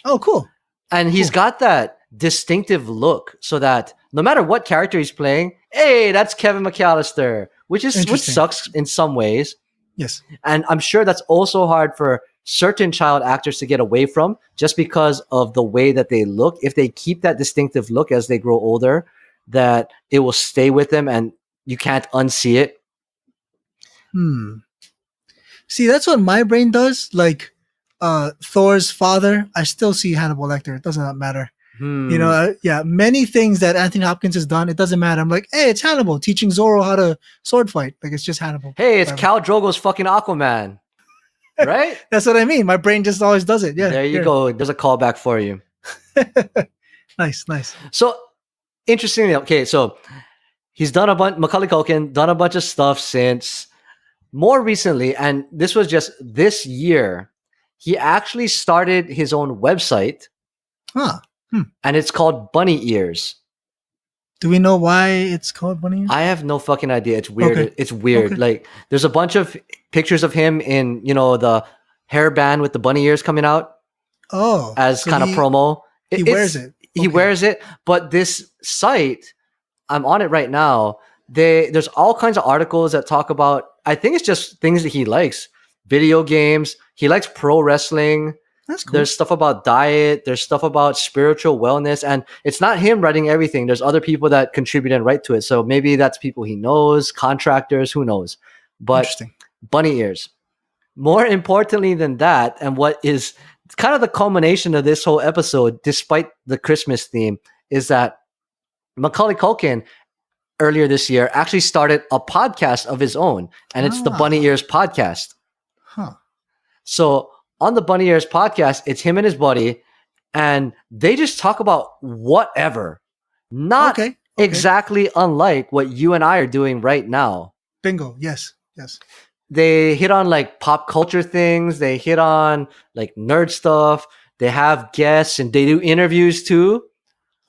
Oh, cool. And he's got that distinctive look so that no matter what character he's playing, hey, that's Kevin McAllister, which sucks in some ways. Yes. And I'm sure that's also hard for certain child actors to get away from just because of the way that they look. If they keep that distinctive look as they grow older, that it will stay with them and you can't unsee it. See, that's what my brain does. Like Thor's father, I still see Hannibal Lecter. It does not matter. You know, many things that Anthony Hopkins has done, it doesn't matter. I'm like, hey, it's Hannibal teaching Zorro how to sword fight. Like, it's just Hannibal. Hey, it's Khal Drogo's fucking Aquaman. Right? That's what I mean. My brain just always does it. Yeah. There you go. There's a callback for you. Nice. So, interestingly, okay, so he's done Macaulay Culkin, done a bunch of stuff since more recently, and this was just this year, he actually started his own website. And it's called Bunny Ears. Do we know why it's called Bunny Ears? I have no fucking idea. It's weird. Okay. It's weird. Okay. Like, there's a bunch of pictures of him in, the hairband with the bunny ears coming out. Oh. As kind of promo. He wears it. He wears it. But this site, I'm on it right now. There's all kinds of articles that talk about, I think it's just things that he likes. Video games. He likes pro wrestling. That's cool. There's stuff about diet. There's stuff about spiritual wellness. And it's not him writing everything. There's other people that contribute and write to it. So maybe that's people he knows, contractors, who knows. But bunny ears. More importantly than that, and what is kind of the culmination of this whole episode, despite the Christmas theme, is that Macaulay Culkin earlier this year actually started a podcast of his own. And it's the Bunny Ears podcast. So on the Bunny Ears podcast, it's him and his buddy, and they just talk about whatever. Not exactly unlike what you and I are doing right now. Bingo. Yes. they hit on like pop culture things. They hit on like nerd stuff. They have guests and they do interviews too.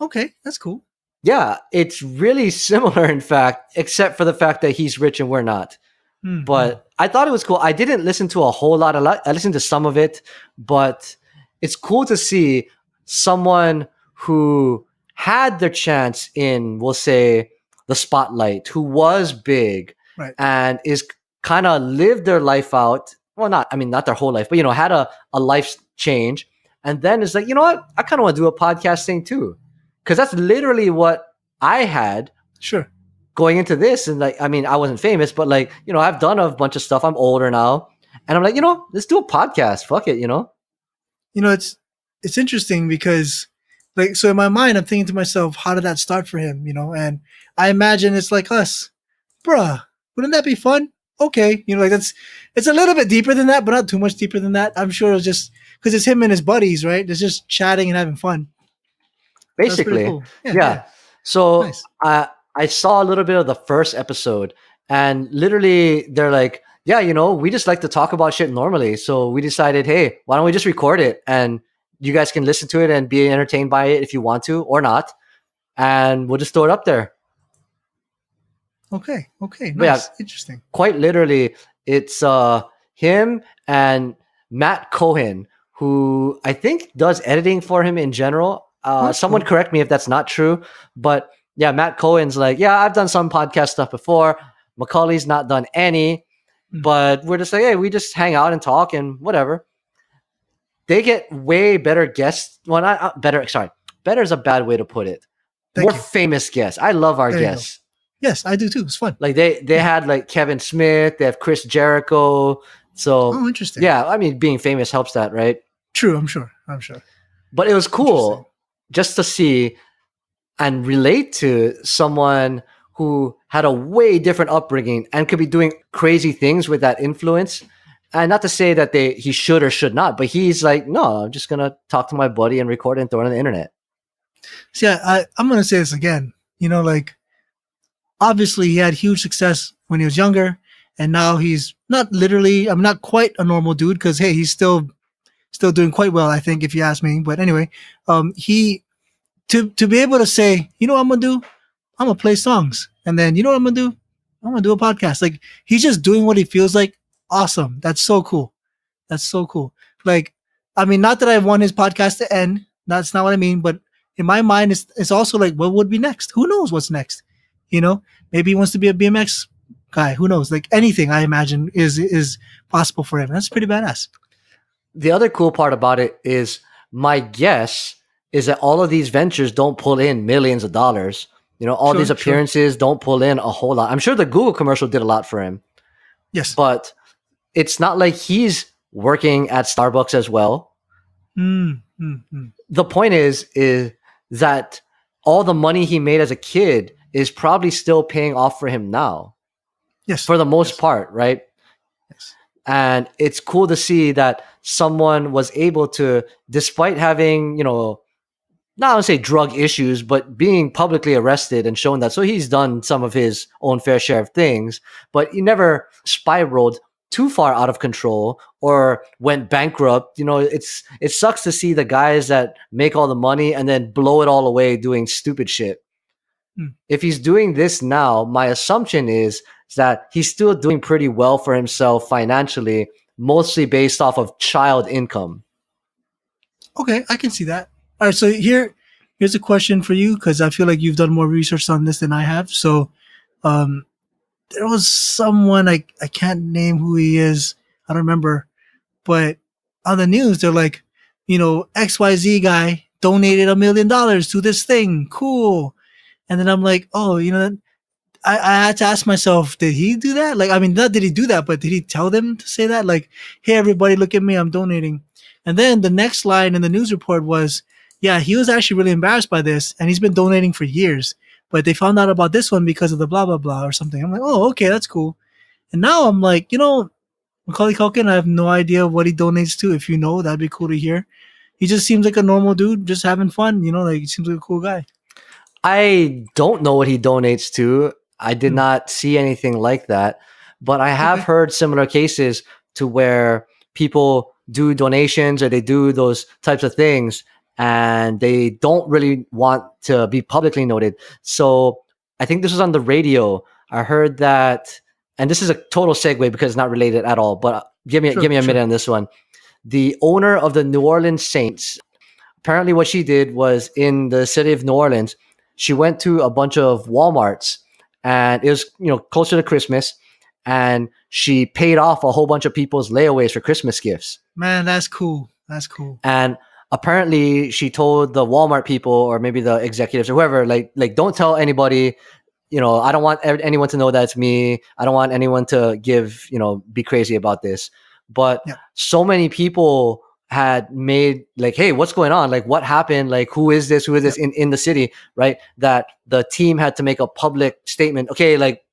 Okay, that's cool. Yeah, it's really similar, in fact, except for the fact that he's rich and we're not. Mm-hmm. But I thought it was cool. I didn't listen to a whole lot. I listened to some of it, but it's cool to see someone who had their chance in, we'll say, the spotlight, who was big Right. and is kind of lived their life out. Well, not their whole life, but had a life change. And then it's like, you know what? I kind of want to do a podcast thing too. Because that's literally what I had Sure. going into this. And like, I wasn't famous, but like, I've done a bunch of stuff. I'm older now. And I'm like, let's do a podcast. Fuck it, It's interesting because, like, so in my mind, I'm thinking to myself, how did that start for him? And I imagine it's like us, bruh. Wouldn't that be fun? Okay, it's a little bit deeper than that, but not too much deeper than that. I'm sure it's just because it's him and his buddies, right? It's just chatting and having fun. Basically, cool. Yeah. So Nice. I saw a little bit of the first episode, and literally they're like, yeah, we just like to talk about shit normally. So we decided, hey, why don't we just record it, and you guys can listen to it and be entertained by it if you want to or not, and we'll just throw it up there. Okay. Nice. Yeah, Interesting. Quite literally, it's him and Matt Cohen, who I think does editing for him in general. Someone correct me if that's not true, but yeah, Matt Cohen's like, yeah, I've done some podcast stuff before. Macaulay's not done any, but we're just like, hey, we just hang out and talk and whatever. They get way better guests. Well, not better. Sorry, better is a bad way to put it. More famous guests. I love our guests. Yes, I do too. It's fun. Like they had like Kevin Smith. They have Chris Jericho. So interesting. Yeah, being famous helps that, right? True. I'm sure. But it was cool just to see and relate to someone who had a way different upbringing and could be doing crazy things with that influence. And not to say that he should or should not, but he's like, no, I'm just gonna talk to my buddy and record it and throw it on the internet. See, I'm gonna say this again. Like, obviously he had huge success when he was younger, and now he's not literally. I'm not quite a normal dude because hey, he's still doing quite well, I think, if you ask me. But anyway, he to be able to say, what I'm gonna do? I'm gonna play songs, and then what I'm gonna do? I'm gonna do a podcast. Like, he's just doing what he feels like. Awesome. That's so cool. Like, not that I want his podcast to end. That's not what I mean. But in my mind, it's also like, what would be next? Who knows what's next? Maybe he wants to be a BMX guy. Who knows? Like, anything I imagine is possible for him. That's pretty badass. The other cool part about it is my guess is that all of these ventures don't pull in millions of dollars. All these appearances don't pull in a whole lot. I'm sure the Google commercial did a lot for him. Yes. But it's not like he's working at Starbucks as well. The point is that all the money he made as a kid is probably still paying off for him now. Yes. For the most part, right? Yes. And it's cool to see that someone was able to, despite having, not I would say drug issues, but being publicly arrested and shown that. So he's done some of his own fair share of things, but he never spiraled too far out of control or went bankrupt. It sucks to see the guys that make all the money and then blow it all away doing stupid shit. If he's doing this now, my assumption is that he's still doing pretty well for himself financially, mostly based off of child income. Okay, I can see that. All right, so here's a question for you, because I feel like you've done more research on this than I have. So there was someone, I can't name who he is. I don't remember. But on the news, they're like, XYZ guy donated $1 million to this thing. Cool. And then I'm like, oh, I had to ask myself, did he do that? Like, not did he do that, but did he tell them to say that? Like, hey, everybody, look at me, I'm donating. And then the next line in the news report was, yeah, he was actually really embarrassed by this, and he's been donating for years. But they found out about this one because of the blah, blah, blah or something. I'm like, oh, okay, that's cool. And now I'm like, Macaulay Culkin, I have no idea what he donates to. If you know, that'd be cool to hear. He just seems like a normal dude, just having fun. Like, he seems like a cool guy. I don't know what he donates to. I did not see anything like that. But I have Okay. heard similar cases to where people do donations or they do those types of things and they don't really want to be publicly noted. So I think this was on the radio. I heard that, and this is a total segue because it's not related at all, but give Sure. me a minute Sure. on this one. The owner of the New Orleans Saints, apparently what she did was in the city of New Orleans, she went to a bunch of Walmarts and it was, closer to Christmas, and she paid off a whole bunch of people's layaways for Christmas gifts. Man, that's cool. That's cool. And apparently she told the Walmart people or maybe the executives or whoever, like don't tell anybody, I don't want anyone to know that's me. I don't want anyone to be crazy about this. But Yeah. so many people had made like, hey, what's going on? Like, what happened? Like, who is this? Who is this in the city? Right. That the team had to make a public statement. Okay. Like,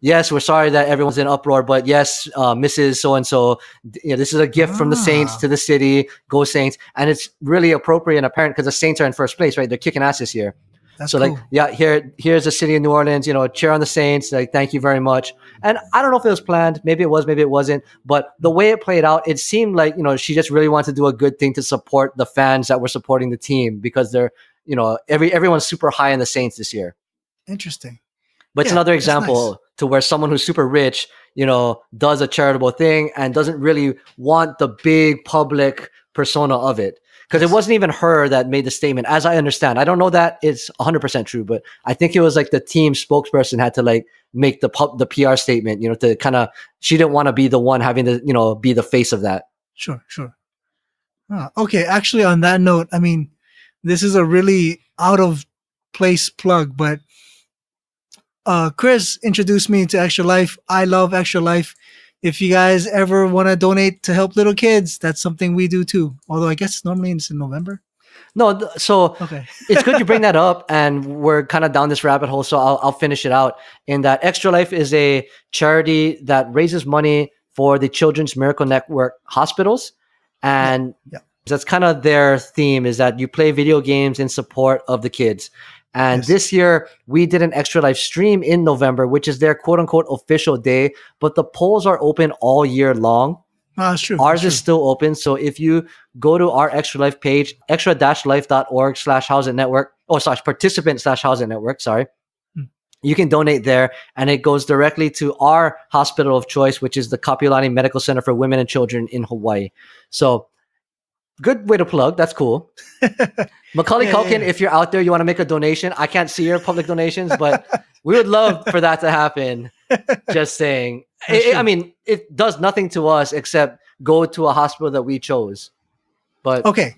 yes, we're sorry that everyone's in uproar, but yes, Mrs. So-and-so, this is a gift from the Saints to the city. Go Saints. And it's really appropriate and apparent because the Saints are in first place, right? They're kicking ass this year. That's so cool. Like, yeah, here's the city of New Orleans, cheer on the Saints. Like, thank you very much. And I don't know if it was planned. Maybe it was, maybe it wasn't. But the way it played out, it seemed like, she just really wanted to do a good thing to support the fans that were supporting the team because they're, everyone's super high in the Saints this year. Interesting. But it's another example to where someone who's super rich, does a charitable thing and doesn't really want the big public persona of it. Because it wasn't even her that made the statement, as I understand. I don't know that it's 100% true, but I think it was like the team spokesperson had to like make the PR statement, to kind of, she didn't want to be the one having to, be the face of that. Sure. Okay. Actually, on that note, I mean, this is a really out of place plug, but Chris introduced me to Extra Life. I love Extra Life. If you guys ever want to donate to help little kids, that's something we do too. Although I guess normally it's in November. No, so okay. It's good you bring that up, and we're kind of down this rabbit hole. So I'll finish it out. In that, Extra Life is a charity that raises money for the Children's Miracle Network hospitals, and that's kind of their theme. Is that you play video games in support of the kids. And this year, we did an Extra Life stream in November, which is their quote-unquote official day, but the polls are open all year long. Oh, that's true. Ours is still open. So if you go to our Extra Life page, extra-life.org/House It Network, participant/House It Network, you can donate there, and it goes directly to our hospital of choice, which is the Kapiolani Medical Center for Women and Children in Hawaii. So good way to plug. That's cool. Macaulay Culkin, if you're out there, you want to make a donation. I can't see your public donations, but we would love for that to happen. Just saying. I mean, it does nothing to us except go to a hospital that we chose. But okay,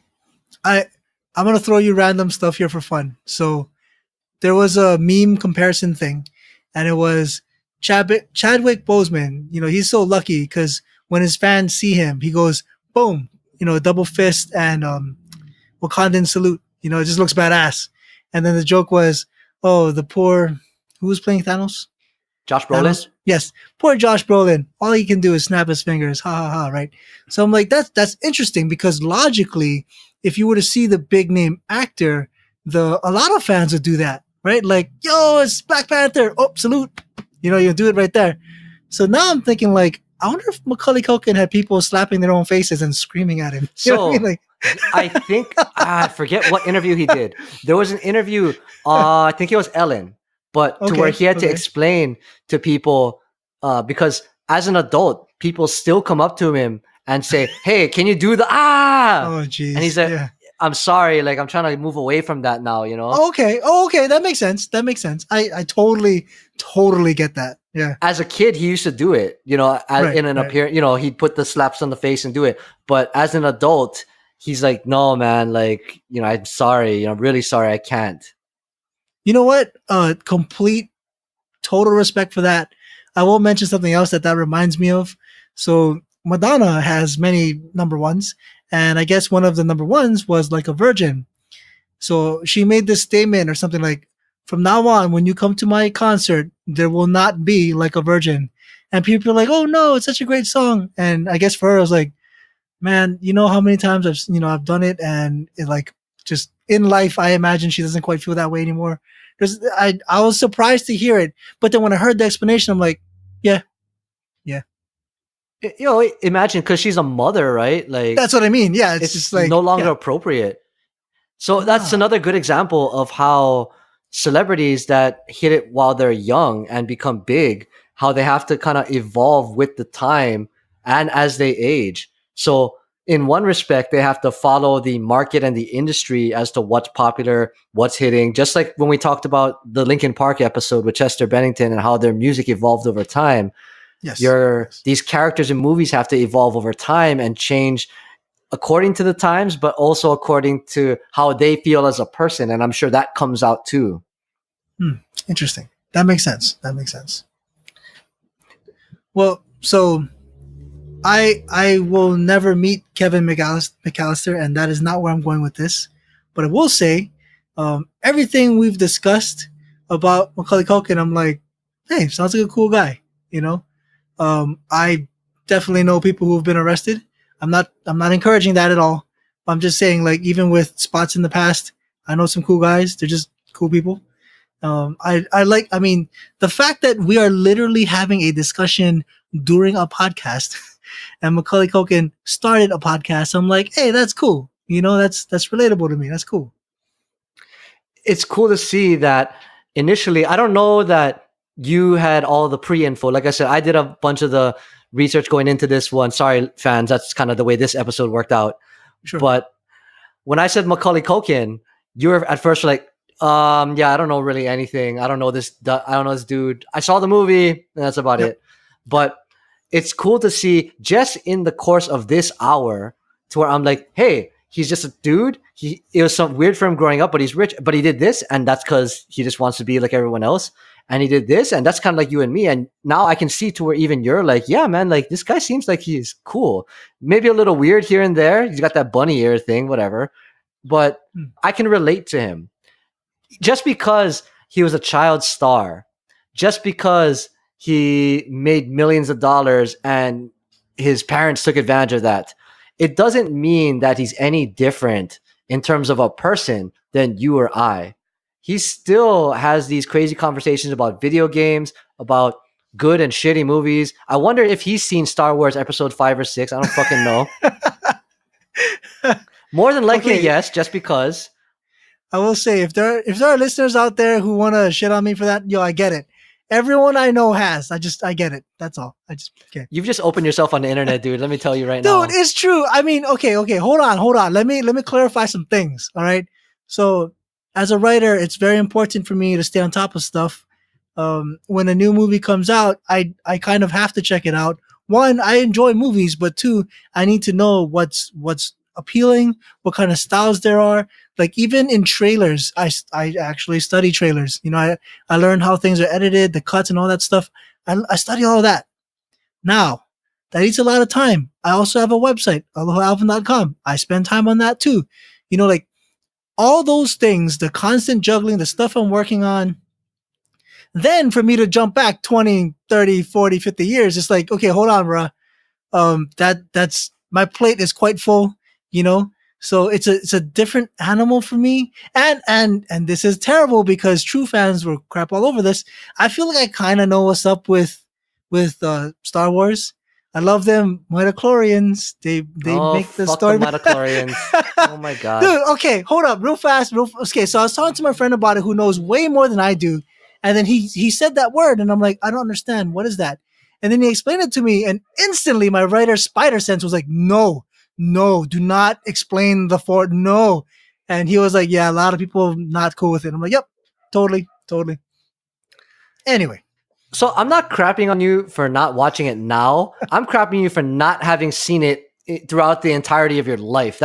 I'm gonna throw you random stuff here for fun. So there was a meme comparison thing, and it was Chadwick Boseman. He's so lucky because when his fans see him, he goes boom, double fist and Wakandan salute. It just looks badass. And then the joke was, oh, the poor, who was playing Thanos? Josh Brolin? Thanos? Yes. Poor Josh Brolin. All he can do is snap his fingers. Ha ha ha, right? So I'm like, that's interesting because logically, if you were to see the big name actor, a lot of fans would do that, right? Like, yo, it's Black Panther. Oh, salute. You do it right there. So now I'm thinking like, I wonder if Macaulay Culkin had people slapping their own faces and screaming at him. So I think I forget what interview he did. There was an interview, I think it was Ellen, but to where he had to explain to people because as an adult, people still come up to him and say, "Hey, can you do the ah?" Oh, geez. And he's like, "I'm sorry, like I'm trying to move away from that now." Okay. That makes sense. I totally get that. Yeah. As a kid, he used to do it, in an appearance, he'd put the slaps on the face and do it. But as an adult, he's like, no, man, like, I'm sorry. I'm really sorry. I can't. You know what? Complete, total respect for that. I will mention something else that reminds me of. So Madonna has many number ones. And I guess one of the number ones was like a virgin. So she made this statement or something like, from now on, when you come to my concert, there will not be like a virgin. And people are like, oh no, it's such a great song. And I guess for her, I was like, man, you know how many times I've done it. And it like just in life, I imagine she doesn't quite feel that way anymore. I was surprised to hear it. But then when I heard the explanation, I'm like, yeah, Imagine, because she's a mother, right? Like, That's what I mean. Yeah, it's just it's like, no longer yeah. appropriate. So that's Ah, another good example of how celebrities that hit it while they're young and become big, how they have to kind of evolve with the time and as they age. So in one respect, they have to follow the market and the industry as to what's popular, what's hitting. Just like when we talked about the Linkin Park episode with Chester Bennington and how their music evolved over time, yes, your yes. these characters in movies have to evolve over time and change according to the times, but also according to how they feel as a person. And I'm sure that comes out too. Hmm, interesting. That makes sense. That makes sense. Well, so I will never meet Kevin McAllister, and that is not where I'm going with this. But I will say, everything we've discussed about Macaulay Culkin, I'm like, hey, sounds like a cool guy. You know, I definitely know people who have been arrested. I'm not encouraging that at all. I'm just saying, like, even with spots in the past, I know some cool guys. They're just cool people. I mean, the fact that we are literally having a discussion during a podcast and Macaulay Culkin started a podcast. I'm like, hey, that's cool. You know, that's relatable to me. That's cool. It's cool to see that initially, I don't know that you had all the pre-info. Like I said, I did a bunch of the research going into this one. Sorry, fans, that's kind of the way this episode worked out. Sure. But when I said Macaulay Culkin, you were at first like, yeah, I don't know really anything. I don't know this dude. I saw the movie, and that's about Yep. it. But it's cool to see just in the course of this hour to where I'm like, hey, he's just a dude. It was some weird for him growing up, but he's rich. But he did this, and that's because he just wants to be like everyone else. And he did this, and that's kind of like you and me. And now I can see to where even you're like, yeah, man, like this guy seems like he's cool. Maybe a little weird here and there. He's got that bunny ear thing, whatever. But Hmm. I can relate to him just because he was a child star, just because he made millions of dollars and his parents took advantage of that, it doesn't mean that he's any different in terms of a person than you or I. He still has these crazy conversations about video games, about good and shitty movies. I wonder if he's seen Star Wars episode 5 or 6. I don't fucking know. More than likely, Okay, yes, just because. I will say if there are listeners out there who want to shit on me for that, yo, I get it. Everyone I know has. I get it. That's all. I just okay. You've just opened yourself on the internet, dude. Let me tell you right Dude, now. it's true. I mean, okay. Hold on. Let me clarify some things. All right. So, as a writer, it's very important for me to stay on top of stuff. When a new movie comes out, I kind of have to check it out. One, I enjoy movies, but two, I need to know what's appealing, what kind of styles there are. Like even in trailers, I actually study trailers. You know, I learn how things are edited, the cuts, and all that stuff. I study all of that. Now, that eats a lot of time. I also have a website, alohalvin.com. I spend time on that too. You know, like all those things, the constant juggling, the stuff I'm working on. Then for me to jump back 20, 30, 40, 50 years, it's like, okay, hold on, bruh. That's my plate is quite full, you know? So it's a different animal for me. And this is terrible because true fans will crap all over this. I feel like I kind of know what's up with Star Wars. I love them midichlorians. They Oh, make the fuck the story. midichlorians. Oh my god. Dude, okay, hold up, real fast. Okay, so I was talking to my friend about it, who knows way more than I do, and then he said that word, and I'm like, I don't understand. What is that? And then he explained it to me, and instantly my writer spider sense was like, no, no, do not explain the fort, no. And he was like, yeah, a lot of people not cool with it. I'm like, yep, totally, totally. Anyway, So I'm not crapping on you for not watching it now. I'm crapping you for not having seen it throughout the entirety of your life.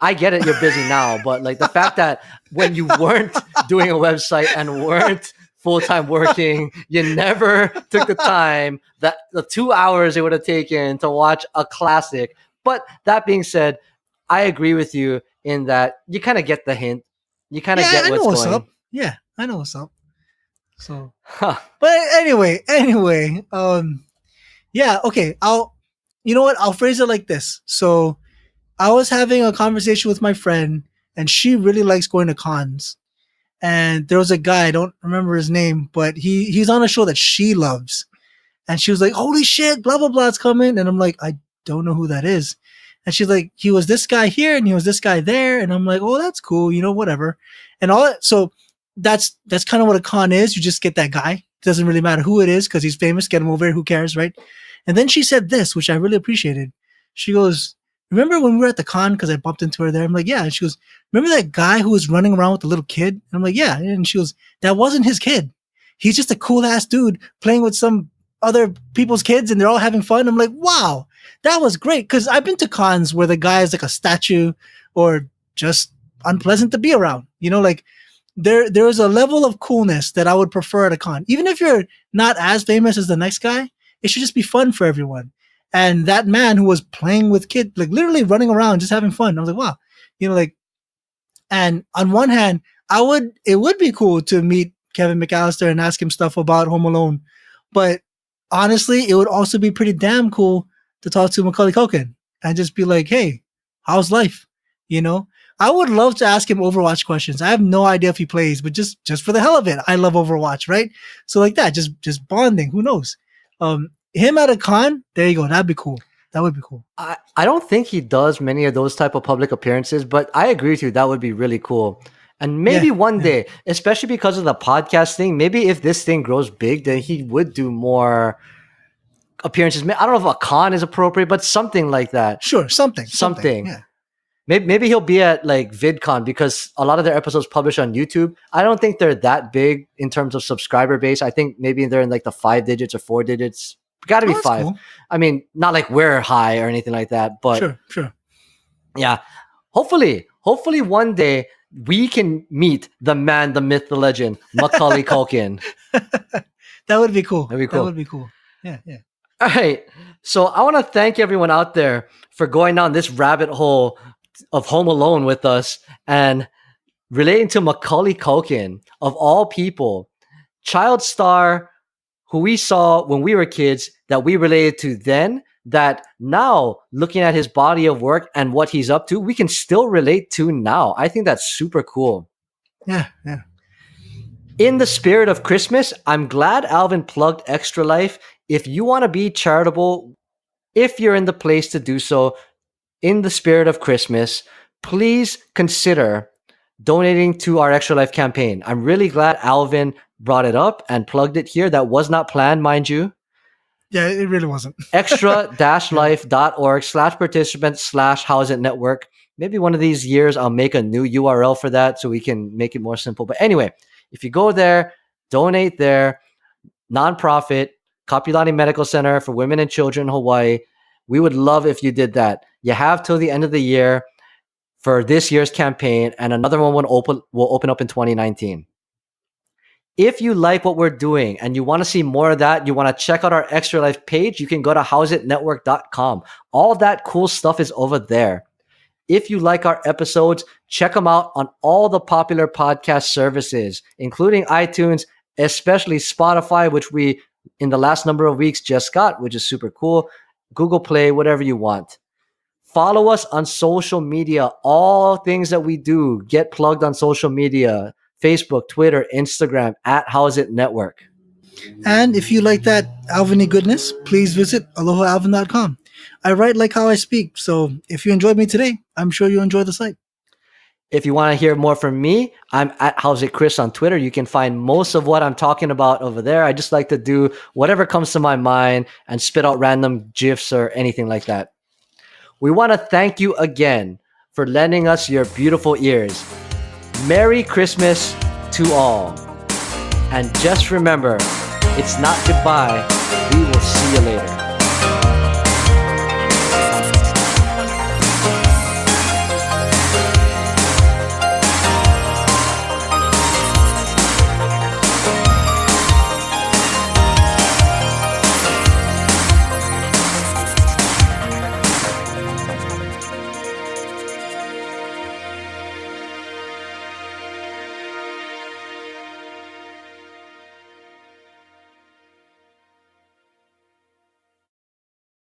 I get it, you're busy now, but like the fact that when you weren't doing a website and weren't full-time working, you never took the time, that the 2 hours it would have taken to watch a classic. But that being said, I agree with you in that you kind of get the hint. You kind of yeah, get I know what's what's up. going. Yeah, I know what's up. So, Huh. but anyway, yeah, okay. You know what? I'll phrase it like this. So, I was having a conversation with my friend, and she really likes going to cons. And there was a guy, I don't remember his name, but he's on a show that she loves. And she was like, holy shit, blah, blah, blah, it's coming. And I'm like, I don't know who that is. And she's like, he was this guy here and he was this guy there. And I'm like, oh, that's cool, whatever. And all that. So that's kind of what a con is. You just get that guy. It doesn't really matter who it is because he's famous. Get him over here. Who cares, right? And then she said this, which I really appreciated. She goes, remember when we were at the con? Because I bumped into her there. I'm like, yeah. And she goes, remember that guy who was running around with the little kid? And I'm like, yeah. And she goes, that wasn't his kid. He's just a cool ass dude playing with some other people's kids and they're all having fun. I'm like, wow, that was great. Cause I've been to cons where the guy is like a statue or just unpleasant to be around. Like there is a level of coolness that I would prefer at a con. Even if you're not as famous as the next guy, it should just be fun for everyone. And that man who was playing with kids, like literally running around, just having fun. I was like, wow, and on one hand, it would be cool to meet Kevin McAllister and ask him stuff about Home Alone. But honestly, it would also be pretty damn cool to talk to Macaulay Culkin and just be like, hey, how's life? I would love to ask him Overwatch questions. I have no idea if he plays, but just for the hell of it, I love Overwatch, right? So like that, just bonding. Who knows? Him at a con, there you go. That'd be cool. That would be cool. I don't think he does many of those type of public appearances, but I agree with you. That would be really cool. And maybe one day, especially because of the podcast thing, maybe if this thing grows big, then he would do more appearances. I don't know if a con is appropriate, but something like that. Sure, something. Yeah. Maybe he'll be at like VidCon because a lot of their episodes publish on YouTube. I don't think they're that big in terms of subscriber base. I think maybe they're in like the 5 digits or 4 digits. Got to be 5. Cool. I mean, not like we're high or anything like that, but sure. Yeah. Hopefully one day we can meet the man, the myth, the legend, Macaulay Culkin. That would be cool. That'd be cool. That would be cool. Yeah. All right. So I want to thank everyone out there for going down this rabbit hole of Home Alone with us and relating to Macaulay Culkin, of all people, child star who we saw when we were kids that we related to then, that now looking at his body of work and what he's up to, we can still relate to now. I think that's super cool. Yeah. In the spirit of Christmas, I'm glad Alvin plugged Extra Life. If you want to be charitable, if you're in the place to do so, in the spirit of Christmas, please consider donating to our Extra Life campaign. I'm really glad Alvin brought it up and plugged it here. That was not planned, mind you. Yeah, it really wasn't. extra-life.org/participant/howsitnetwork. Maybe one of these years I'll make a new URL for that so we can make it more simple. But anyway, if you go there, donate there, nonprofit, Kapilani Medical Center for Women and Children in Hawaii. We would love if you did that. You have till the end of the year for this year's campaign, and another one will open up in 2019. If you like what we're doing and you want to see more of that, you want to check out our Extra Life page, you can go to howsitnetwork.com. All that cool stuff is over there. If you like our episodes, check them out on all the popular podcast services, including iTunes, especially Spotify, which we, in the last number of weeks, just got, which is super cool. Google Play, whatever you want. Follow us on social media. All things that we do get plugged on social media. Facebook, Twitter, Instagram, at How's It Network. And if you like that Alvin-y goodness, please visit alohalvin.com. I write like how I speak, so if you enjoyed me today, I'm sure you'll enjoy the site. If you want to hear more from me, I'm at How's It Chris on Twitter. You can find most of what I'm talking about over there. I just like to do whatever comes to my mind and spit out random GIFs or anything like that. We want to thank you again for lending us your beautiful ears. Merry Christmas to all. And just remember, it's not goodbye. We will see you later.